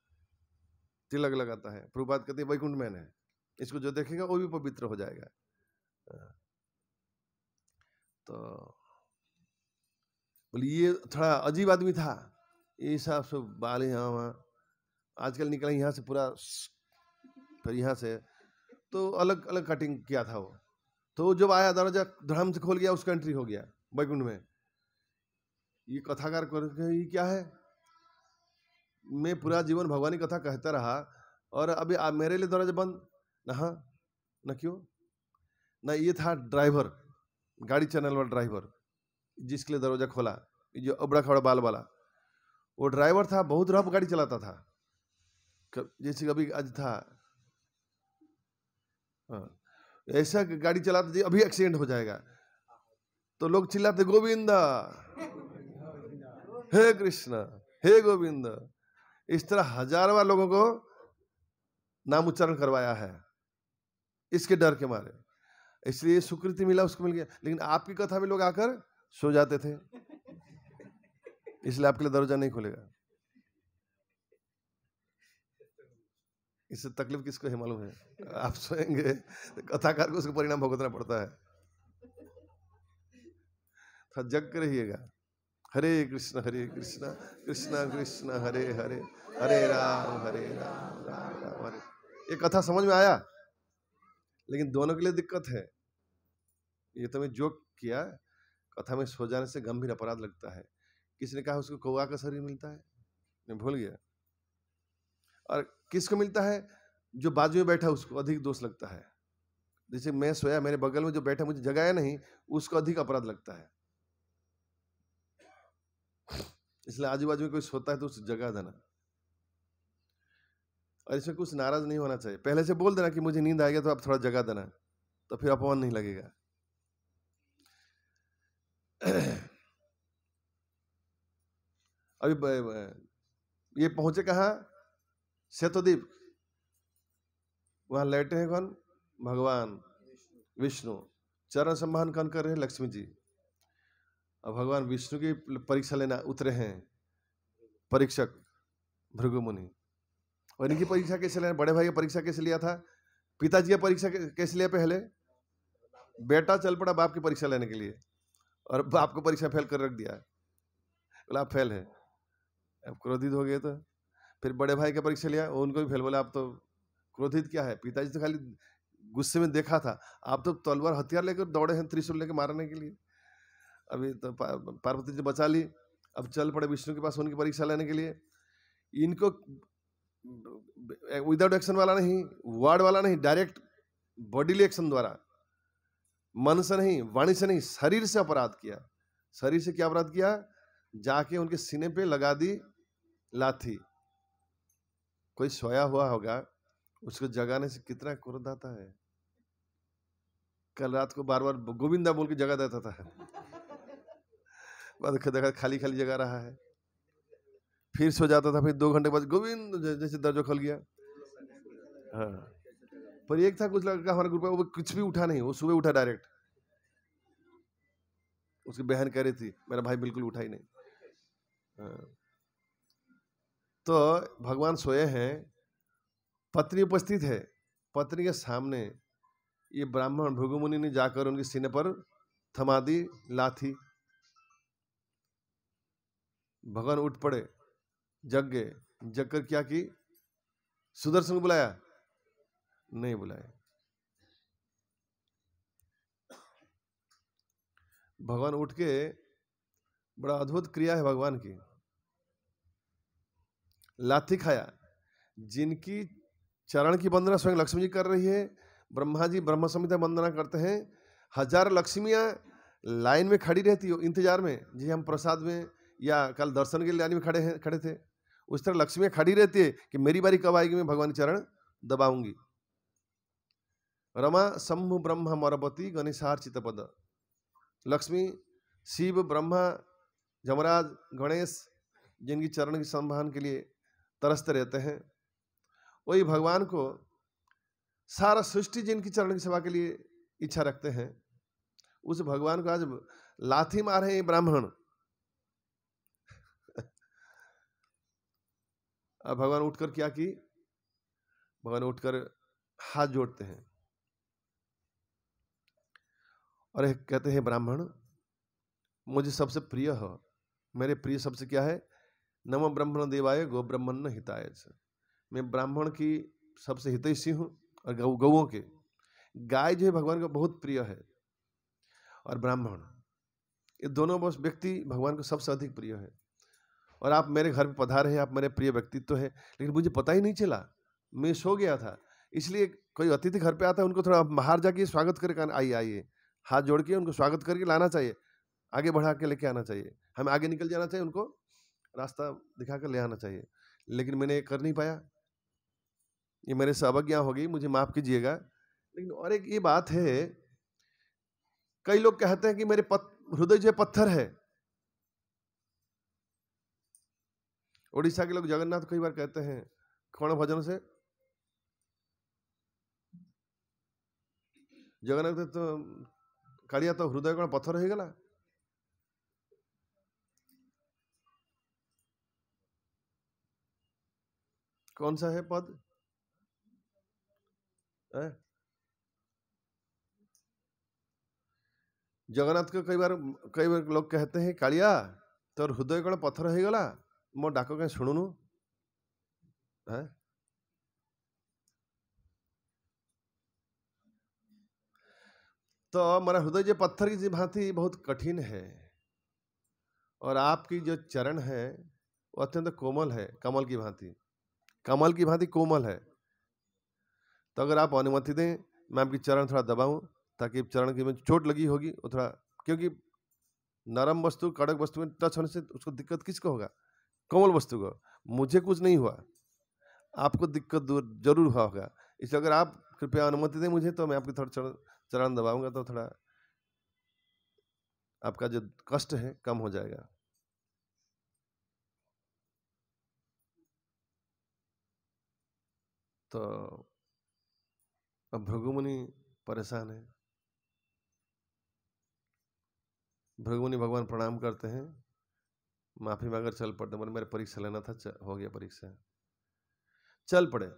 तिलक लगाता है। प्रभुपाद कहते हैं वैकुंठ मैन है, इसको जो देखेगा वो भी पवित्र हो जाएगा। तो बोले ये थोड़ा अजीब आदमी था, ये सब बाल यहाँ वहाँ, आजकल निकला यहाँ से पूरा, फिर यहाँ से तो अलग अलग कटिंग किया था वो। तो जब आया दरवाजा धड़म से खोल गया, उसका एंट्री हो गया वैकुंठ में। ये कथाकार ये क्या है? मैं पूरा जीवन भगवानी कथा कहता रहा और अभी आप मेरे लिए दरवाजा बंद ना? न क्यों ना? ये था ड्राइवर, गाड़ी चलाने वाला ड्राइवर, जिसके लिए दरवाजा खोला, जो अबड़ा खबड़ा बाल वाला वो ड्राइवर था। बहुत रफ गाड़ी चलाता था, जैसे कभी आज था। ऐसा गाड़ी चलाता थी अभी एक्सीडेंट हो जाएगा, तो लोग चिल्लाते गोविंदा, हे कृष्णा, हे गोविंद। इस तरह हजारों लोगों को नाम उच्चारण करवाया है इसके डर के मारे। इसलिए सुकृति मिला, उसको मिल गया। लेकिन आपकी कथा में लोग आकर सो जाते थे, इसलिए आपके लिए दरवाजा नहीं खुलेगा। इससे तकलीफ किसको है मालूम है? आप सोएंगे तो कथाकार को उसका परिणाम भुगतना पड़ता है। थोड़ा जग कर रहिएगा। हरे कृष्ण कृष्ण कृष्ण हरे हरे, हरे राम राम राम हरे। ये कथा समझ में आया? लेकिन दोनों के लिए दिक्कत है। ये तो मैं जोक किया, कथा में सो जाने से गंभीर अपराध लगता है। किसी ने कहा उसको कौवा का शरीर मिलता है, मैं भूल गया। और किसको मिलता है? जो बाजू में बैठा उसको अधिक दोष लगता है। जैसे मैं सोया, मेरे बगल में जो बैठा मुझे जगाया नहीं, उसको अधिक अपराध लगता है। इसलिए आजू बाजू में कोई सोता है तो उसे जगा देना। और इसमें कुछ नाराज नहीं होना चाहिए, पहले से बोल देना कि मुझे नींद आएगा तो आप थोड़ा जगा देना, तो फिर अपमान नहीं लगेगा। अभी ये पहुंचे कहाँ? सेतुद्वीप। वहां लेटे हैं कौन? भगवान विष्णु। चरण सम्मान कौन कर रहे हैं? लक्ष्मी जी। अब भगवान विष्णु की परीक्षा लेना उतरे हैं परीक्षक भृगु मुनि। और इनकी परीक्षा कैसे लेना? बड़े भाई की परीक्षा कैसे लिया था? पिताजी की परीक्षा कैसे लिया? पहले बेटा चल पड़ा बाप की परीक्षा लेने के लिए, और बाप को परीक्षा फेल कर रख दिया, बोला आप फेल है। अब क्रोधित हो गए। तो फिर बड़े भाई की परीक्षा लिया, उनको भी फेल। बोला आप तो क्रोधित क्या है, पिताजी तो खाली गुस्से में देखा था, आप तो तलवार हथियार लेकर दौड़े हैं त्रिशूल लेकर मारने के लिए। अभी तो पार्वती जी बचा ली, अब चल पड़े विष्णु के पास उनकी परीक्षा लेने के लिए। इनको विदाउट एक्शन वाला नहीं, वर्ड वाला नहीं, डायरेक्ट बॉडीली एक्शन द्वारा, मन से नहीं, वाणी से नहीं, शरीर से अपराध किया। शरीर से क्या अपराध किया? जाके उनके सीने पे लगा दी लाठी। कोई सोया हुआ होगा, उसको जगाने से कितना क्रोध आता है। कल रात को बार बार गोविंदा बोल के जगा देता था, बाद देखा खाली खाली जगा रहा है, फिर सो जाता था। फिर 2 घंटे बाद गोविंद जैसे दर्जो खोल गया। हाँ, पर एक था कुछ लड़का हमारे ग्रुप में, वो कुछ भी उठा नहीं, वो सुबह उठा डायरेक्ट। उसकी बहन कह रही थी मेरा भाई बिल्कुल उठा ही नहीं। हाँ। तो भगवान सोए हैं, पत्नी उपस्थित है, पत्नी के सामने ये ब्राह्मण भृगु मुनि ने जाकर उनके सीने पर थमा दी लाठी। भगवान उठ पड़े, जग गए। जग कर क्या की? सुदर्शन को बुलाया? नहीं बुलाया। भगवान उठ के बड़ा अद्भुत क्रिया है भगवान की। लाठी खाया, जिनकी चरण की वंदना स्वयं लक्ष्मी जी कर रही है, ब्रह्मा जी ब्रह्म संहिता वंदना करते हैं, हजार लक्ष्मियां लाइन में खड़ी रहती हो इंतजार में, जी हम प्रसाद में या कल दर्शन के लिए लाइन में खड़े थे, उस तरह लक्ष्मियां खड़ी रहती है कि मेरी बारी कब आएगी, मैं भगवान के चरण दबाऊंगी। रमा शंभु ब्रह्म मरपति गणेशार्चित पद। लक्ष्मी, शिव, ब्रह्मा, जमराज, गणेश जिनकी चरण की संभान के लिए तरसते रहते हैं, वही भगवान को सारा सृष्टि जिनकी चरण की सेवा के लिए इच्छा रखते हैं, उस भगवान को आज लाठी मारे हैं ब्राह्मण। अब भगवान उठकर क्या की, भगवान उठकर हाथ जोड़ते हैं और कहते हैं ब्राह्मण मुझे सबसे प्रिय हो, मेरे प्रिय सबसे क्या है, नमो ब्रह्मण देवाय गो ब्रह्मण्य हिताय। मैं ब्राह्मण की सबसे हितैषी हूँ और गौओं के, गाय जो है भगवान का बहुत प्रिय है और ब्राह्मण, ये दोनों बस व्यक्ति भगवान को सबसे अधिक प्रिय है। और आप मेरे घर में पधारे हैं, आप मेरे प्रिय व्यक्तित्व है, लेकिन मुझे पता ही नहीं चला, मैं सो गया था। इसलिए कोई अतिथि घर पे आता है उनको थोड़ा बाहर जाके स्वागत करके आइए आइए, हाथ जोड़ के उनको स्वागत करके लाना चाहिए, आगे बढ़ा के लेके आना चाहिए, हमें आगे निकल जाना चाहिए, उनको रास्ता दिखा कर ले आना चाहिए। लेकिन मैंने कर नहीं पाया, ये मेरे से अवज्ञा हो गई, मुझे माफ कीजिएगा। लेकिन और एक ये बात है, कई लोग कहते हैं कि मेरे हृदय जो पत्थर है। उड़ीसा के लोग जगन्नाथ कई बार कहते हैं कौन भजन से, जगन्नाथ तो कालिया तो हृदय कौन पत्थर हो गला। कौन सा है पद है? जगन्नाथ को कई बार लोग कहते हैं कालिया तो हृदय कौन पत्थर हो गला, मो डाक कहीं शुणुनु है। तो मेरा हृदय जो पत्थर की भांति बहुत कठिन है, और आपकी जो चरण है वो अत्यंत कोमल है, कमल की भांति, कमल की भांति कोमल है। तो अगर आप अनुमति दें मैं आपकी चरण थोड़ा दबाऊं, ताकि चरण की में चोट लगी होगी वो थोड़ा, क्योंकि नरम वस्तु कड़क वस्तु में टच होने से उसको दिक्कत किसको होगा, कोमल वस्तु को। मुझे कुछ नहीं हुआ, आपको दिक्कत दूर जरूर हुआ होगा, इसलिए अगर आप कृपया अनुमति दें मुझे तो मैं आपकी थोड़ा चरण दबाऊंगा, तो थोड़ा आपका जो कष्ट है कम हो जाएगा। तो अब भृगु मुनि परेशान है। भृगु मुनि भगवान प्रणाम करते हैं, माफी मांगर चल पड़ते, मेरे परीक्षा लेना था, हो गया परीक्षा, चल पड़े।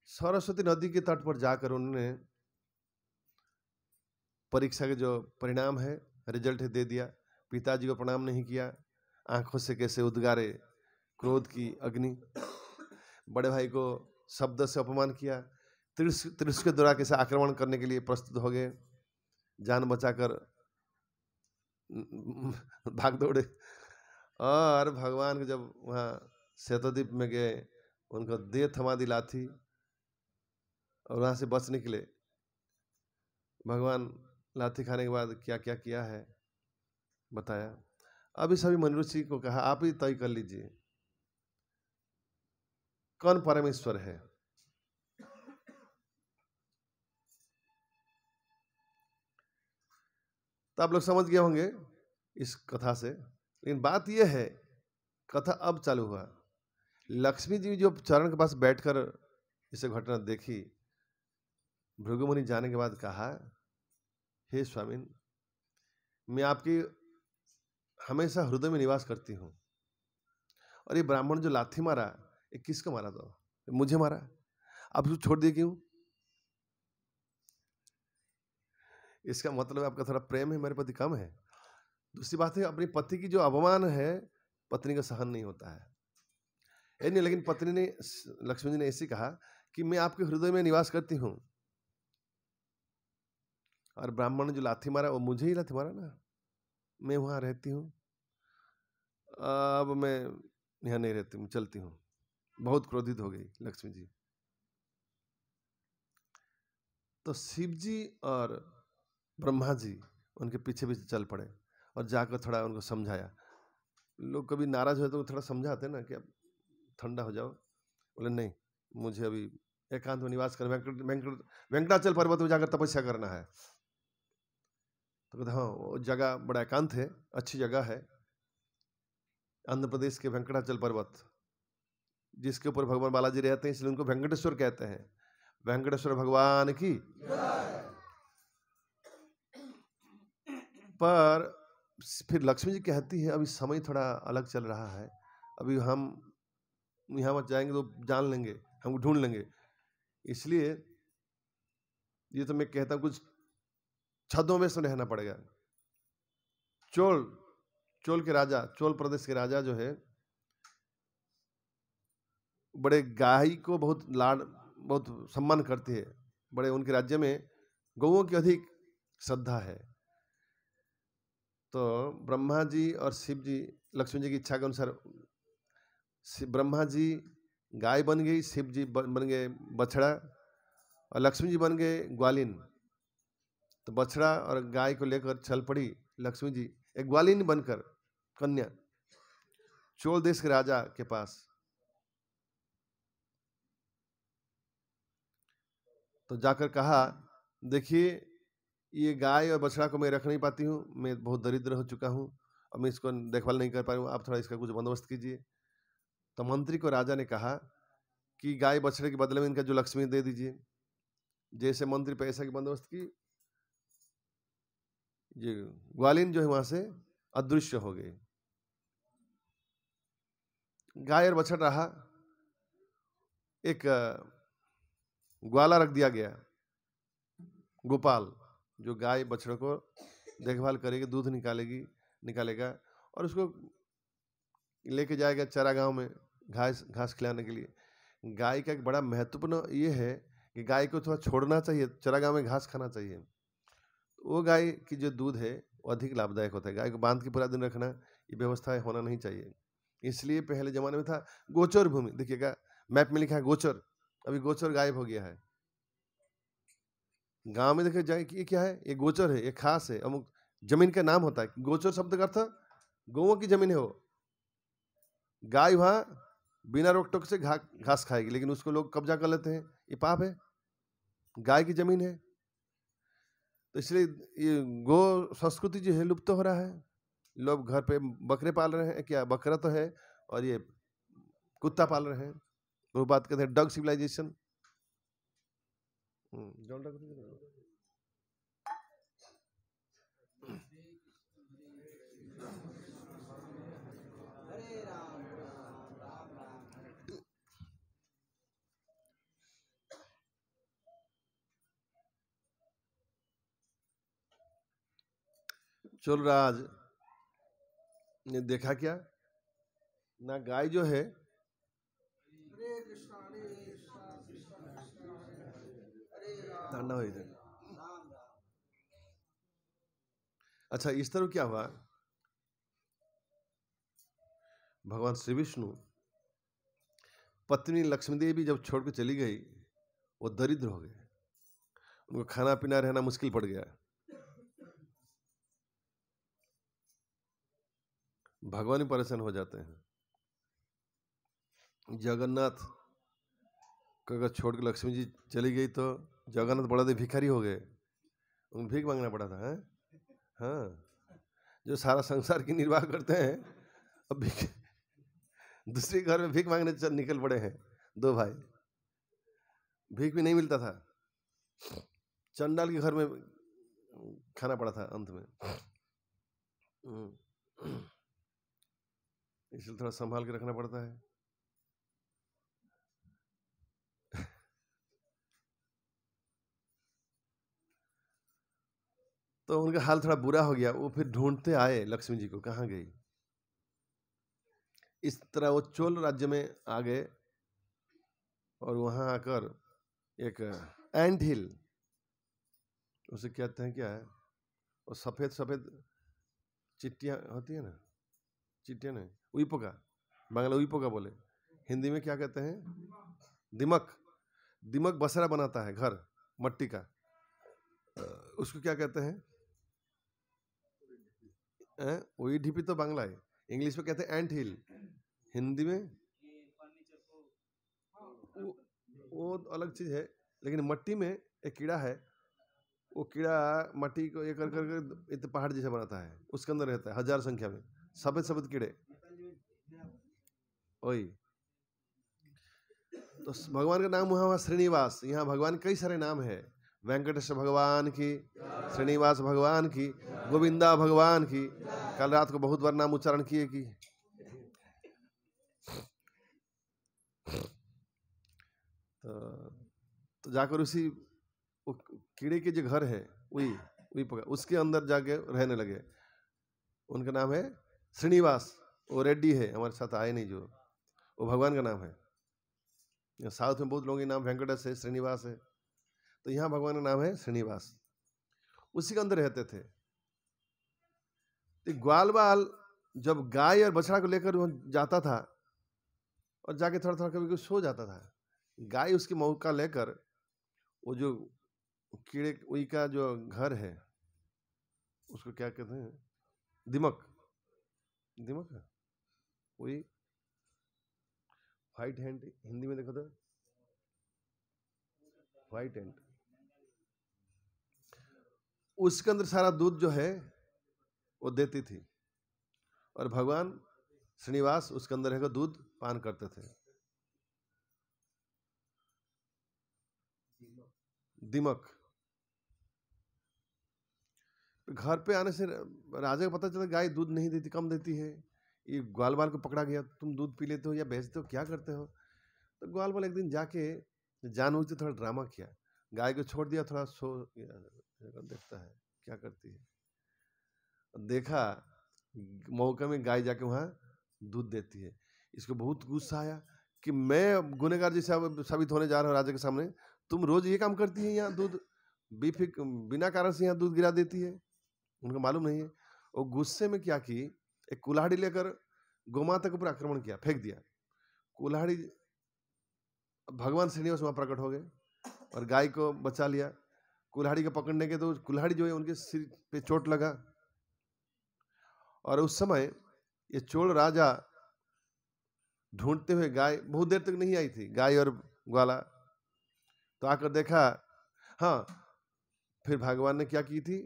सरस्वती नदी के तट पर जाकर उन्होंने परीक्षा के जो परिणाम है, रिजल्ट है, दे दिया। पिताजी को प्रणाम नहीं किया, आंखों से कैसे उद्गारे क्रोध की अग्नि। बड़े भाई को शब्द से अपमान किया, त्रिश के द्वारा कैसे आक्रमण करने के लिए प्रस्तुत हो गए, जान बचाकर भाग दौड़े। और भगवान को जब वहाँ श्वेतद्वीप में गए, उनको दे थमा दी लाठी और वहां से बच निकले। भगवान लाठी खाने के बाद क्या क्या किया है बताया। अभी सभी मनुष्य को कहा आप ही तय कर लीजिए कौन परमेश्वर है। तो आप लोग समझ गए होंगे इस कथा से, लेकिन बात यह है, कथा अब चालू हुआ। लक्ष्मी जी जो चरण के पास बैठकर इसे घटना देखी, भृगु मुनि जाने के बाद कहा, हे स्वामी, मैं आपकी हमेशा हृदय में निवास करती हूँ, और ये ब्राह्मण जो लाठी मारा, ये किसको मारा था? मुझे मारा, आप उसको छोड़ दिए क्यों? इसका मतलब आपका थोड़ा प्रेम है, मेरे प्रति कम है। दूसरी बात है, अपनी पति की जो अपमान है पत्नी का सहन नहीं होता है। नहीं, लेकिन पत्नी ने, लक्ष्मी जी ने ऐसे कहा कि मैं आपके हृदय में निवास करती हूँ, और ब्राह्मण ने जो लाठी मारा वो मुझे ही लाठी मारा ना, मैं वहां रहती हूँ। अब मैं यहाँ नहीं रहती हूँ, चलती हूँ। बहुत क्रोधित हो गई लक्ष्मी जी। तो शिव जी और ब्रह्मा जी उनके पीछे पीछे चल पड़े और जाकर थोड़ा उनको समझाया। लोग कभी नाराज हो तो थोड़ा समझाते ना कि अब ठंडा हो जाओ। बोले नहीं, मुझे अभी एकांत में निवास कर वेंकटाचल पर्वत में जाकर तपस्या करना है। तो कहते हाँ, वो जगह बड़ा एकांत है, अच्छी जगह है, आंध्र प्रदेश के वेंकटाचल पर्वत, जिसके ऊपर भगवान बालाजी रहते हैं, इसलिए उनको वेंकटेश्वर कहते हैं। वेंकटेश्वर भगवान की। पर फिर लक्ष्मी जी कहती है अभी समय थोड़ा अलग चल रहा है, अभी हम यहाँ मत जाएंगे तो जान लेंगे, हमको ढूंढ लेंगे, इसलिए ये तो मैं कहता हूँ कुछ छद्मों में से रहना पड़ेगा। चोल के राजा, चोल प्रदेश के राजा जो है, बड़े गाय को बहुत सम्मान करते हैं, बड़े उनके राज्य में गौओं की अधिक श्रद्धा है। तो ब्रह्मा जी और शिव जी लक्ष्मी जी की इच्छा के अनुसार, ब्रह्मा जी गाय बन गई, शिव जी बन गए बछड़ा और लक्ष्मी जी बन गए ग्वालिन। तो बछड़ा और गाय को लेकर चल पड़ी लक्ष्मी जी एक ग्वालिन बनकर कन्या चोल देश के राजा के पास। तो जाकर कहा, देखिए ये गाय और बछड़ा को मैं रख नहीं पाती हूँ, मैं बहुत दरिद्र हो चुका हूँ, अब मैं इसको देखभाल नहीं कर पा रही हूँ, आप थोड़ा इसका कुछ बंदोबस्त कीजिए। तो मंत्री को राजा ने कहा कि गाय बछड़े के बदले में इनका जो लक्ष्मी दे दीजिए। जैसे मंत्री पैसा की बंदोबस्त की, ये ग्वालिन जो है वहां से अदृश्य हो गए। गाय और बछड़ा रहा, एक ग्वाला रख दिया गया, गोपाल, जो गाय बछड़ों को देखभाल करेगी, दूध निकालेगा और उसको लेके जाएगा चारागांव में घास खिलाने के लिए। गाय का एक बड़ा महत्वपूर्ण ये है कि गाय को थोड़ा छोड़ना चाहिए, चारागांव में घास खाना चाहिए। वो गाय की जो दूध है वो अधिक लाभदायक होता है। गाय को बांध के पूरा दिन रखना, ये व्यवस्था होना नहीं चाहिए। इसलिए पहले जमाने में था गोचर भूमि। देखिएगा मैप में लिखा है गोचर, अभी गोचर गायब हो गया है। गांव में देखिए जाए कि ये क्या है, ये गोचर है, ये खास है, अमुक जमीन का नाम होता है। गोचर शब्द का अर्थ गौओं की जमीन है। वो गाय वहां बिना रोक टोक से घास खाएगी, लेकिन उसको लोग कब्जा कर लेते हैं, ये पाप है, गाय की जमीन है। तो इसलिए ये गो संस्कृति जो है लुप्त हो रहा है। लोग घर पे बकरे पाल रहे हैं, क्या बकरा तो है, और ये कुत्ता पाल रहे हैं, वो बात कहते हैं डॉग सिविलाइजेशन। चोलराज ने देखा क्या, ना गाय जो है ठंडा हो जाए। अच्छा, इस तरह क्या हुआ, भगवान श्री विष्णु पत्नी लक्ष्मी देवी जब छोड़ के चली गई, वो दरिद्र हो गए, उनको खाना पीना रहना मुश्किल पड़ गया। भगवान ही परेशान हो जाते हैं। जगन्नाथ को अगर छोड़ के लक्ष्मी जी चली गई तो जगन्नाथ बड़ा भिखारी हो गए, उनको भीख मांगना पड़ा था। है हाँ, जो सारा संसार की निर्वाह करते हैं, अब भीख दूसरे घर में भीख मांगने निकल पड़े हैं। दो भाई, भीख भी नहीं मिलता था, चंडाल के घर में खाना पड़ा था अंत में। इसलिए थोड़ा संभाल के रखना पड़ता है। तो उनका हाल थोड़ा बुरा हो गया, वो फिर ढूंढते आए लक्ष्मी जी को, कहाँ गई। इस तरह वो चोल राज्य में आ गए और वहां आकर एक एंट हिल, उसे कहते हैं क्या है, वो सफेद सफेद चिट्टियां होती है ना, चिटियन है, उइपोका, बांग्ला उइपोका बोले, हिंदी में क्या कहते हैं? दिमक। दिमक बसरा बनाता है घर मट्टी का, उसको क्या कहते हैं? वही ढिपी तो बांग्ला है, इंग्लिश में कहते हैं एंट हिल, हिंदी में वो अलग चीज है। लेकिन मट्टी में एक कीड़ा है, वो कीड़ा मट्टी को ये कर कर पहाड़ जैसा बनाता है, उसके अंदर रहता है हजार संख्या में, सफेद सफेद कीड़े, वही। तो भगवान का नाम हुआ श्रीनिवास। यहाँ भगवान कई सारे नाम है, वेंकटेश भगवान की, श्रीनिवास भगवान की, गोविंदा भगवान की। कल रात को बहुत बार नाम उच्चारण किए कि तो जाकर उसी कीड़े के जो घर है वही पका, उसके अंदर जाके रहने लगे। उनका नाम है श्रीनिवास। वो रेड्डी है, हमारे साथ आए नहीं जो, वो भगवान का नाम है। साउथ में बहुत लोगों के नाम वेंकटेश है, श्रीनिवास है, तो यहाँ भगवान का नाम है श्रीनिवास। उसी के अंदर रहते थे। तो ग्वाल बाल जब गाय और बछड़ा को लेकर जाता था और जाके थोड़ा थोड़ा कभी सो जाता था, गाय उसकी मौका लेकर वो जो कीड़े वही का जो घर है उसको क्या कहते हैं? दिमक। दिमक है वही, व्हाइट हैंड हिंदी में देखो तो व्हाइट हैंड, उसके अंदर सारा दूध जो है वो देती थी और भगवान श्रीनिवास उसके अंदर रहकर दूध पान करते थे। दिमक। घर पे आने से राजा को पता चला गाय दूध नहीं देती, कम देती है, ये ग्वाल बाल को पकड़ा गया, तुम दूध पी लेते हो या बेचते हो, क्या करते हो? तो ग्वाल बाल एक दिन जाके जानबूझ के थोड़ा ड्रामा किया, गाय को छोड़ दिया, थोड़ा सो देखता है क्या करती है। देखा मौके में गाय जाके वहां दूध देती है। इसको बहुत गुस्सा आया कि मैं गुनहगार जैसा साबित होने जा रहा हूँ राजा के सामने, तुम रोज ये काम करती है, यहाँ दूध बिना कारण से यहाँ दूध गिरा देती है। उनको मालूम नहीं है। वो गुस्से में क्या की, एक कुल्हाड़ी लेकर गोमाता के ऊपर आक्रमण किया, फेंक दिया कुल्हाड़ी। भगवान श्रीनिवास वहां प्रकट हो गए और गाय को बचा लिया। कुल्हाड़ी को पकड़ने के तो कुल्हाड़ी जो है उनके सिर पे चोट लगा और उस समय ये चोल राजा ढूंढते हुए, गाय बहुत देर तक नहीं आई थी, गाय और ग्वाला, तो आकर देखा, हाँ फिर भगवान ने क्या की थी,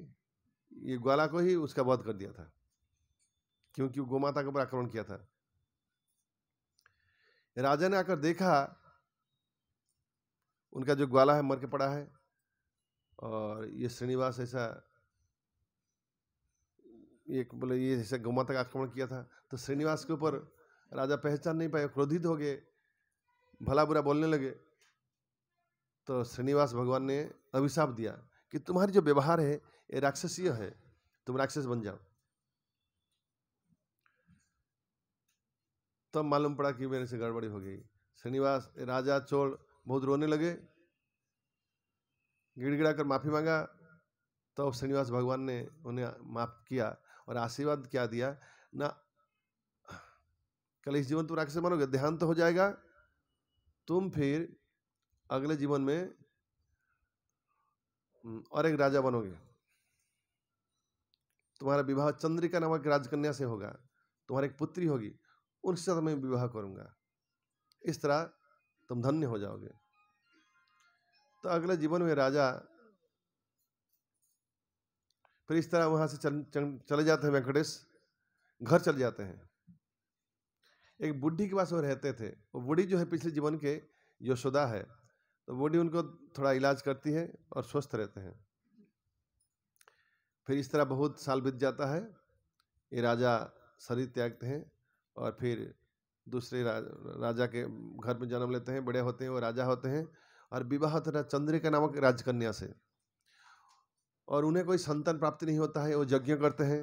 ये ग्वाला को ही उसका वध कर दिया था, क्योंकि गोमाता के ऊपर आक्रमण किया था। राजा ने आकर देखा उनका जो ग्वाला है मर के पड़ा है और ये श्रीनिवास ऐसा एक बोले ये जैसे गोमाता का आक्रमण किया था। तो श्रीनिवास के ऊपर राजा पहचान नहीं पाए, क्रोधित हो गए, भला बुरा बोलने लगे। तो श्रीनिवास भगवान ने अभिशाप दिया कि तुम्हारी जो व्यवहार है ये राक्षसीय है, तुम राक्षस बन जाओ। तब मालूम पड़ा कि मेरे से गड़बड़ी हो गई। श्रीनिवास राजा चोल बहुत रोने लगे, गिड़गिड़ा कर माफी मांगा, तो श्रीनिवास भगवान ने उन्हें माफ किया और आशीर्वाद क्या दिया ना, कल इस जीवन तुम राक्षस बनोगे, देहांत हो जाएगा, तुम फिर अगले जीवन में और एक राजा बनोगे, तुम्हारा विवाह चंद्रिका नामक राजकन्या से होगा, तुम्हारी एक पुत्री होगी, उनके साथ मैं विवाह करूंगा, इस तरह तुम धन्य हो जाओगे। तो अगले जीवन में राजा फिर इस तरह वहां से चले जाते हैं, वेंकटेश घर चले जाते हैं। एक बुढ़ी के पास वो रहते थे, वो बुढ़ी जो है पिछले जीवन के यशोदा है, तो बुढ़ी उनको थोड़ा इलाज करती है और स्वस्थ रहते हैं। फिर इस तरह बहुत साल बीत जाता है, ये राजा शरीर त्यागते हैं और फिर दूसरे राजा के घर में जन्म लेते हैं, बड़े होते हैं, वो राजा होते हैं और विवाह होता है चंद्रिका नामक राजकन्या से, और उन्हें कोई संतान प्राप्ति नहीं होता है। वो यज्ञ करते हैं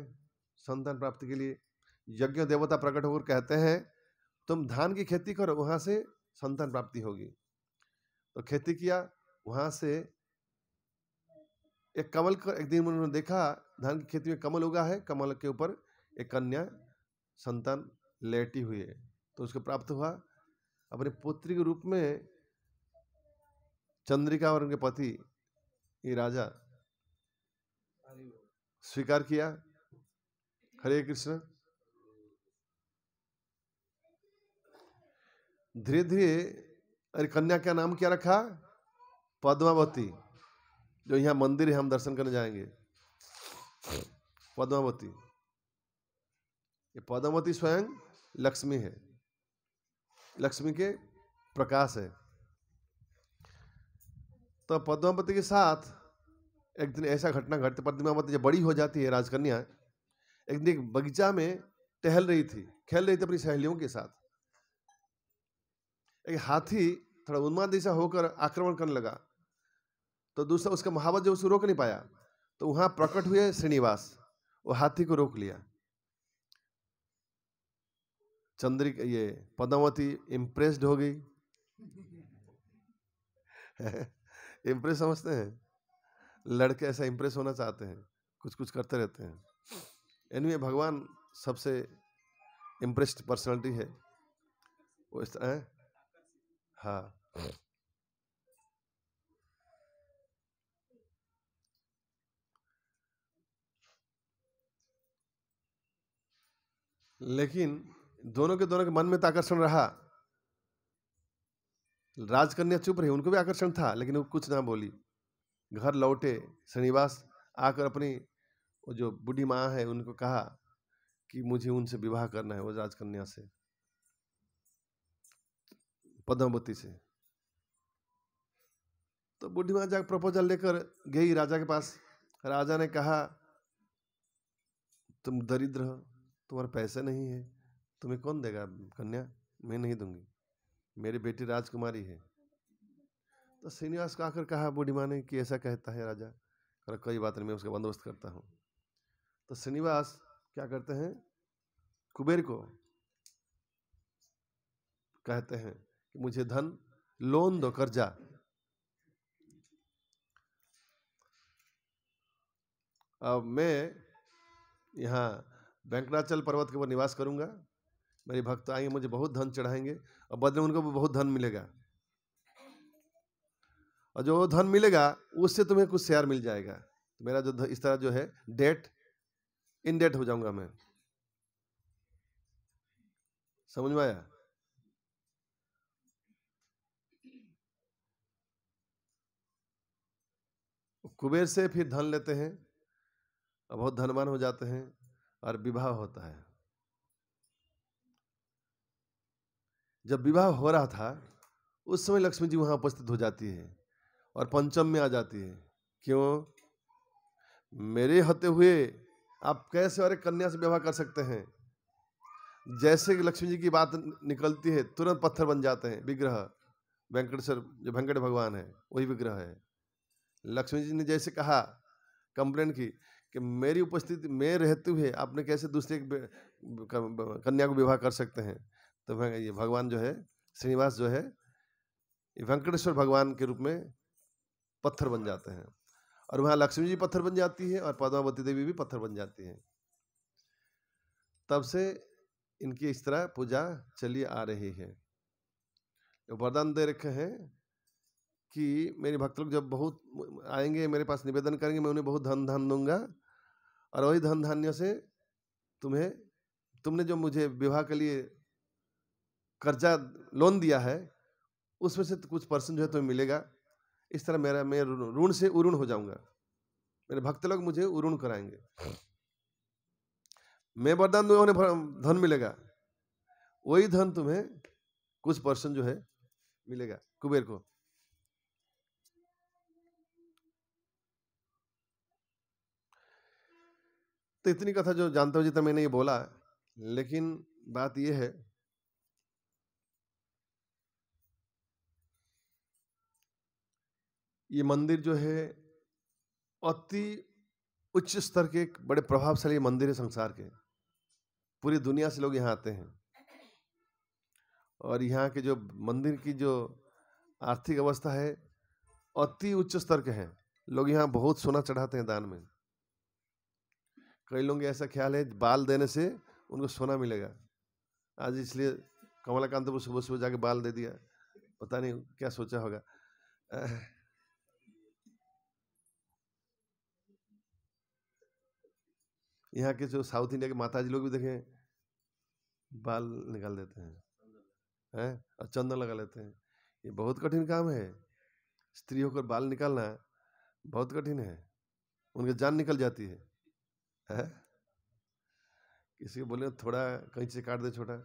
संतान प्राप्ति के लिए। यज्ञ देवता प्रकट होकर कहते हैं तुम धान की खेती करो, वहां से संतान प्राप्ति होगी। तो खेती किया, वहां से एक कमल को एक दिन उन्होंने देखा, धान की खेती में कमल उगा है, कमल के ऊपर एक कन्या संतान लेटी हुई है, तो उसको प्राप्त हुआ। अपने पुत्री के रूप में चंद्रिका और उनके पति ये राजा स्वीकार किया। हरे कृष्ण। धीरे धीरे अरे कन्या का नाम क्या रखा? पद्मावती। जो यहाँ मंदिर है, हम दर्शन करने जाएंगे, पद्मावती। ये पद्मावती स्वयं लक्ष्मी है, लक्ष्मी के प्रकाश है। तो पद्मावती के साथ एक दिन ऐसा घटना घटती, पद्मावती जब बड़ी हो जाती है राजकन्या, एक दिन एक बगीचा में टहल रही थी, खेल रही थी अपनी सहेलियों के साथ। एक हाथी थोड़ा उन्माद जैसा होकर आक्रमण करने लगा, तो दूसरा उसका महावत जो उसको रोक नहीं पाया, तो वहां प्रकट हुए श्रीनिवास, वो हाथी को रोक लिया। चंद्रिका ये पद्मावती इम्प्रेस्ड हो गई। इम्प्रेस समझते हैं, लड़के ऐसा इम्प्रेस होना चाहते हैं, कुछ कुछ करते रहते हैं। एनीवे भगवान सबसे इम्प्रेस्ड पर्सनालिटी है वो इस तरह। हाँ, लेकिन दोनों के मन में तो आकर्षण रहा। राजकन्या चुप रही, उनको भी आकर्षण था, लेकिन वो कुछ ना बोली। घर लौटे श्रीनिवास, आकर अपनी वो जो बूढ़ी माँ है उनको कहा कि मुझे उनसे विवाह करना है, वो राजकन्या से, पद्मावती से। तो बूढ़ी माँ जाकर प्रपोजल लेकर गई राजा के पास। राजा ने कहा तुम दरिद्र हो, तुम्हारे पैसे नहीं है, तुम्हें कौन देगा कन्या? मैं नहीं दूंगी, मेरी बेटी राजकुमारी है। तो श्रीनिवास को आकर कहा बूढ़ी माँ ने कि ऐसा कहता है राजा, और कोई बात नहीं, मैं उसका बंदोबस्त करता हूँ। तो श्रीनिवास क्या करते हैं, कुबेर को कहते हैं कि मुझे धन लोन दो, कर्जा। अब मैं यहाँ वेंकटाचल पर्वत के ऊपर निवास करूंगा, मेरे भक्त आएंगे, मुझे बहुत धन चढ़ाएंगे, और बदले में उनको भी बहुत धन मिलेगा, और जो धन मिलेगा उससे तुम्हें कुछ शेयर मिल जाएगा। तो मेरा जो इस तरह जो है डेट, इन डेट हो जाऊंगा मैं। समझ में आया? कुबेर से फिर धन लेते हैं और बहुत धनवान हो जाते हैं, और विवाह होता है। जब विवाह हो रहा था उस समय लक्ष्मी जी वहां उपस्थित हो जाती है और पंचम में आ जाती है। क्यों? मेरे होते हुए आप कैसे और एक कन्या से विवाह कर सकते हैं? जैसे कि लक्ष्मी जी की बात निकलती है तुरंत पत्थर बन जाते हैं विग्रह। वेंकटेश्वर जो वेंकट भगवान है वही विग्रह है। लक्ष्मी जी ने जैसे कहा, कंप्लेन की कि मेरी उपस्थिति में रहते हुए आपने कैसे दूसरे कन्या को विवाह कर सकते हैं? तो ये भगवान जो है श्रीनिवास जो है वेंकटेश्वर भगवान के रूप में पत्थर बन जाते हैं, और वहां लक्ष्मी जी पत्थर बन जाती है और पद्मावती देवी भी पत्थर बन जाती है। तब से इनकी इस तरह पूजा चली आ रही है। वरदान दे रखे हैं कि मेरे भक्त लोग जब बहुत आएंगे मेरे पास निवेदन करेंगे, मैं उन्हें बहुत धन धान दूंगा, और वही धन धान्य से तुमने जो मुझे विवाह के लिए कर्जा लोन दिया है उसमें से कुछ परसेंट जो है तुम्हें मिलेगा। इस तरह मैं ऋण से उऋण हो जाऊंगा, मेरे भक्त लोग मुझे उऋण कराएंगे। मैं वरदान दूंगा उन्हें धन मिलेगा, वही धन तुम्हें कुछ परसेंट जो है मिलेगा कुबेर को। तो इतनी कथा जो जानते हो जितना मैंने ये बोला, लेकिन बात ये है ये मंदिर जो है अति उच्च स्तर के एक बड़े प्रभावशाली मंदिर है संसार के। पूरी दुनिया से लोग यहाँ आते हैं, और यहाँ के जो मंदिर की जो आर्थिक अवस्था है अति उच्च स्तर के हैं। लोग यहाँ बहुत सोना चढ़ाते हैं दान में। कई लोग ऐसा ख्याल है बाल देने से उनको सोना मिलेगा। आज इसलिए कमलाकांत को सुबह सुबह जाके बाल दे दिया, पता नहीं क्या सोचा होगा। यहाँ के जो साउथ इंडिया के माताजी लोग भी देखें, बाल निकाल देते हैं और चंदन लगा लेते हैं। ये बहुत कठिन काम है, स्त्री होकर बाल निकालना बहुत कठिन है, उनकी जान निकल जाती है? किसी को बोले थोड़ा कहीं से काट दे छोटा,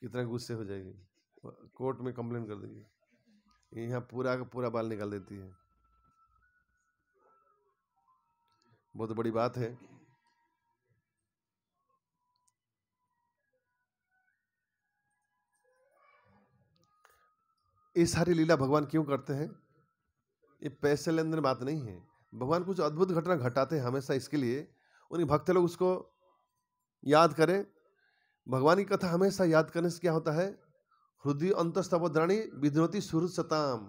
कितना गुस्से हो जाएगी, कोर्ट में कंप्लेन कर देगी। यहाँ पूरा का पूरा बाल निकाल देती है, बहुत बड़ी बात है। ये सारी लीला भगवान क्यों करते हैं? ये पैसे लेन देन बात नहीं है। भगवान कुछ अद्भुत घटना घटाते हैं हमेशा, इसके लिए उन्हीं भक्त लोग उसको याद करें। भगवान की कथा हमेशा याद करने से क्या होता है? हृदय अंतस्तवद्राणी विधनोति सुहृद सताम।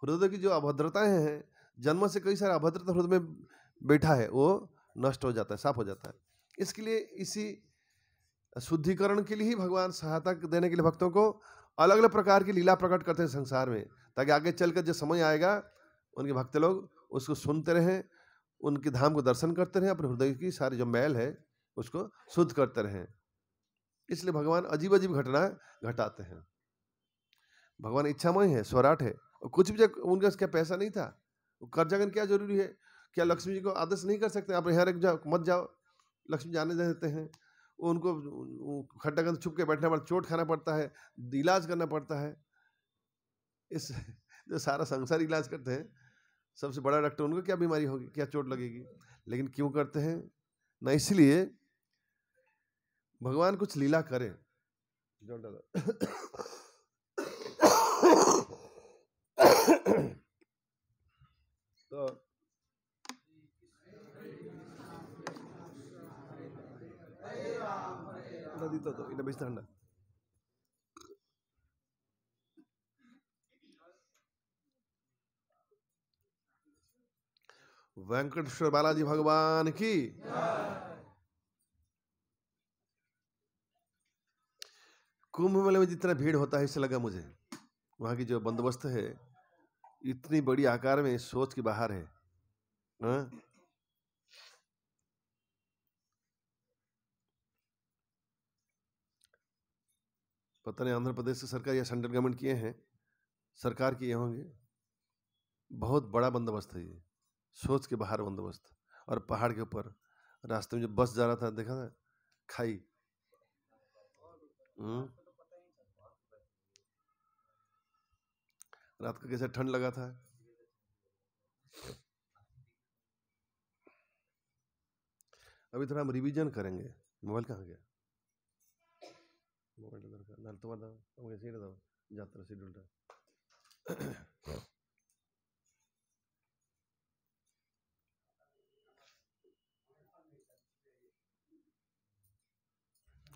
हृदय की जो अभद्रताएं हैं, जन्म से कई सारे अभद्रता हृदय में बैठा है, वो नष्ट हो जाता है, साफ हो जाता है। इसके लिए इसी शुद्धिकरण के लिए ही भगवान सहायता देने के लिए भक्तों को अलग अलग प्रकार की लीला प्रकट करते हैं संसार में, ताकि आगे चलकर जो समय आएगा उनके भक्त लोग उसको सुनते रहें, उनके धाम को दर्शन करते रहें, अपने हृदय की सारी जो मैल है उसको शुद्ध करते रहें। इसलिए भगवान अजीब अजीब घटना घटाते हैं। भगवान इच्छामय है, स्वराट है, और कुछ भी उनका क्या पैसा नहीं था, कर्जा करने क्या जरूरी है? क्या लक्ष्मी जी को आदेश नहीं कर सकते आप यहाँ रख जाओ, मत जाओ? लक्ष्मी जाने देते हैं, उनको खड्डा के अंदर छुप के बैठना पड़ता, चोट खाना पड़ता है, इलाज करना पड़ता है। इस जो सारा संसार इलाज करते हैं, सबसे बड़ा डॉक्टर, उनको क्या बीमारी होगी, क्या चोट लगेगी? लेकिन क्यों करते हैं ना? इसलिए भगवान कुछ लीला करे। तो नदी तो इन्हें बेचता ठंडा वेंकटेश्वर बालाजी भगवान की। कुंभ मेले में जितना भीड़ होता है, इससे लगा मुझे वहां की जो बंदोबस्त है इतनी बड़ी आकार में, सोच के बाहर है। पता नहीं आंध्र प्रदेश की सरकार या सेंट्रल गवर्नमेंट किए हैं, सरकार किए होंगे। बहुत बड़ा बंदोबस्त है ये, सोच के बाहर बंदोबस्त। और पहाड़ के ऊपर रास्ते में जो बस जा रहा था, देखा था खाई। रात को कैसे ठंड लगा था। अभी थोड़ा हम रिवीजन करेंगे। मोबाइल कहाँ गया? मोबाइल तुम्हारा जात्रा शेड्यूल था।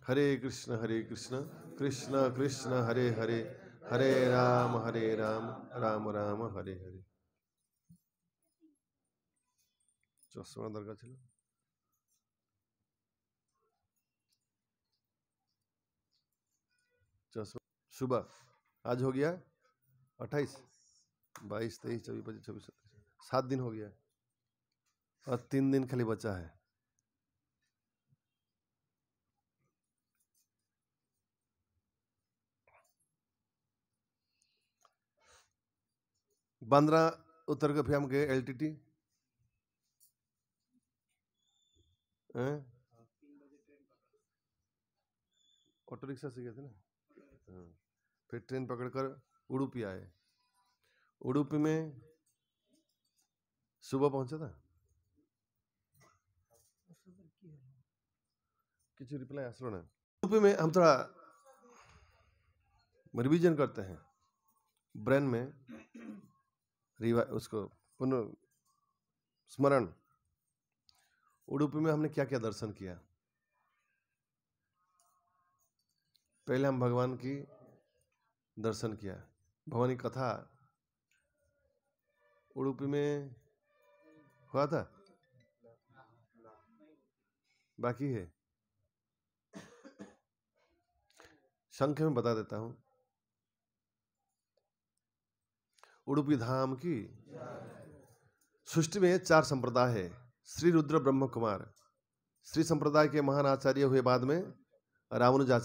हरे कृष्ण कृष्ण कृष्ण हरे हरे, हरे राम राम राम हरे हरे। चौसवा दरगाह चलो। सुबह आज हो गया 28, 22, 23, 24, 25, 26, 27, 7 दिन हो गया और 3 दिन खाली बचा है। बांद्रा उतर के फिर हम गए LTT, ऑटो रिक्शा से गए थे ना। फिर ट्रेन पकड़कर उडुपी आए। उडुपी में सुबह पहुंचा था। किसी रिप्लाई आसलो ना। उडुपी में हम थोड़ा रिवीजन करते हैं, ब्रेन में उसको पुनर्स्मरण। उडुपी में हमने क्या क्या दर्शन किया? पहले हम भगवान की दर्शन किया, भगवान की कथा उडुपी में हुआ था, बाकी है। संख्या में बता देता हूं। उडुपी धाम की। सृष्टि में 4 संप्रदाय है। श्री रुद्र ब्रह्म कुमार श्री संप्रदाय के महान आचार्य हुए, बाद में रामानुजाचार्य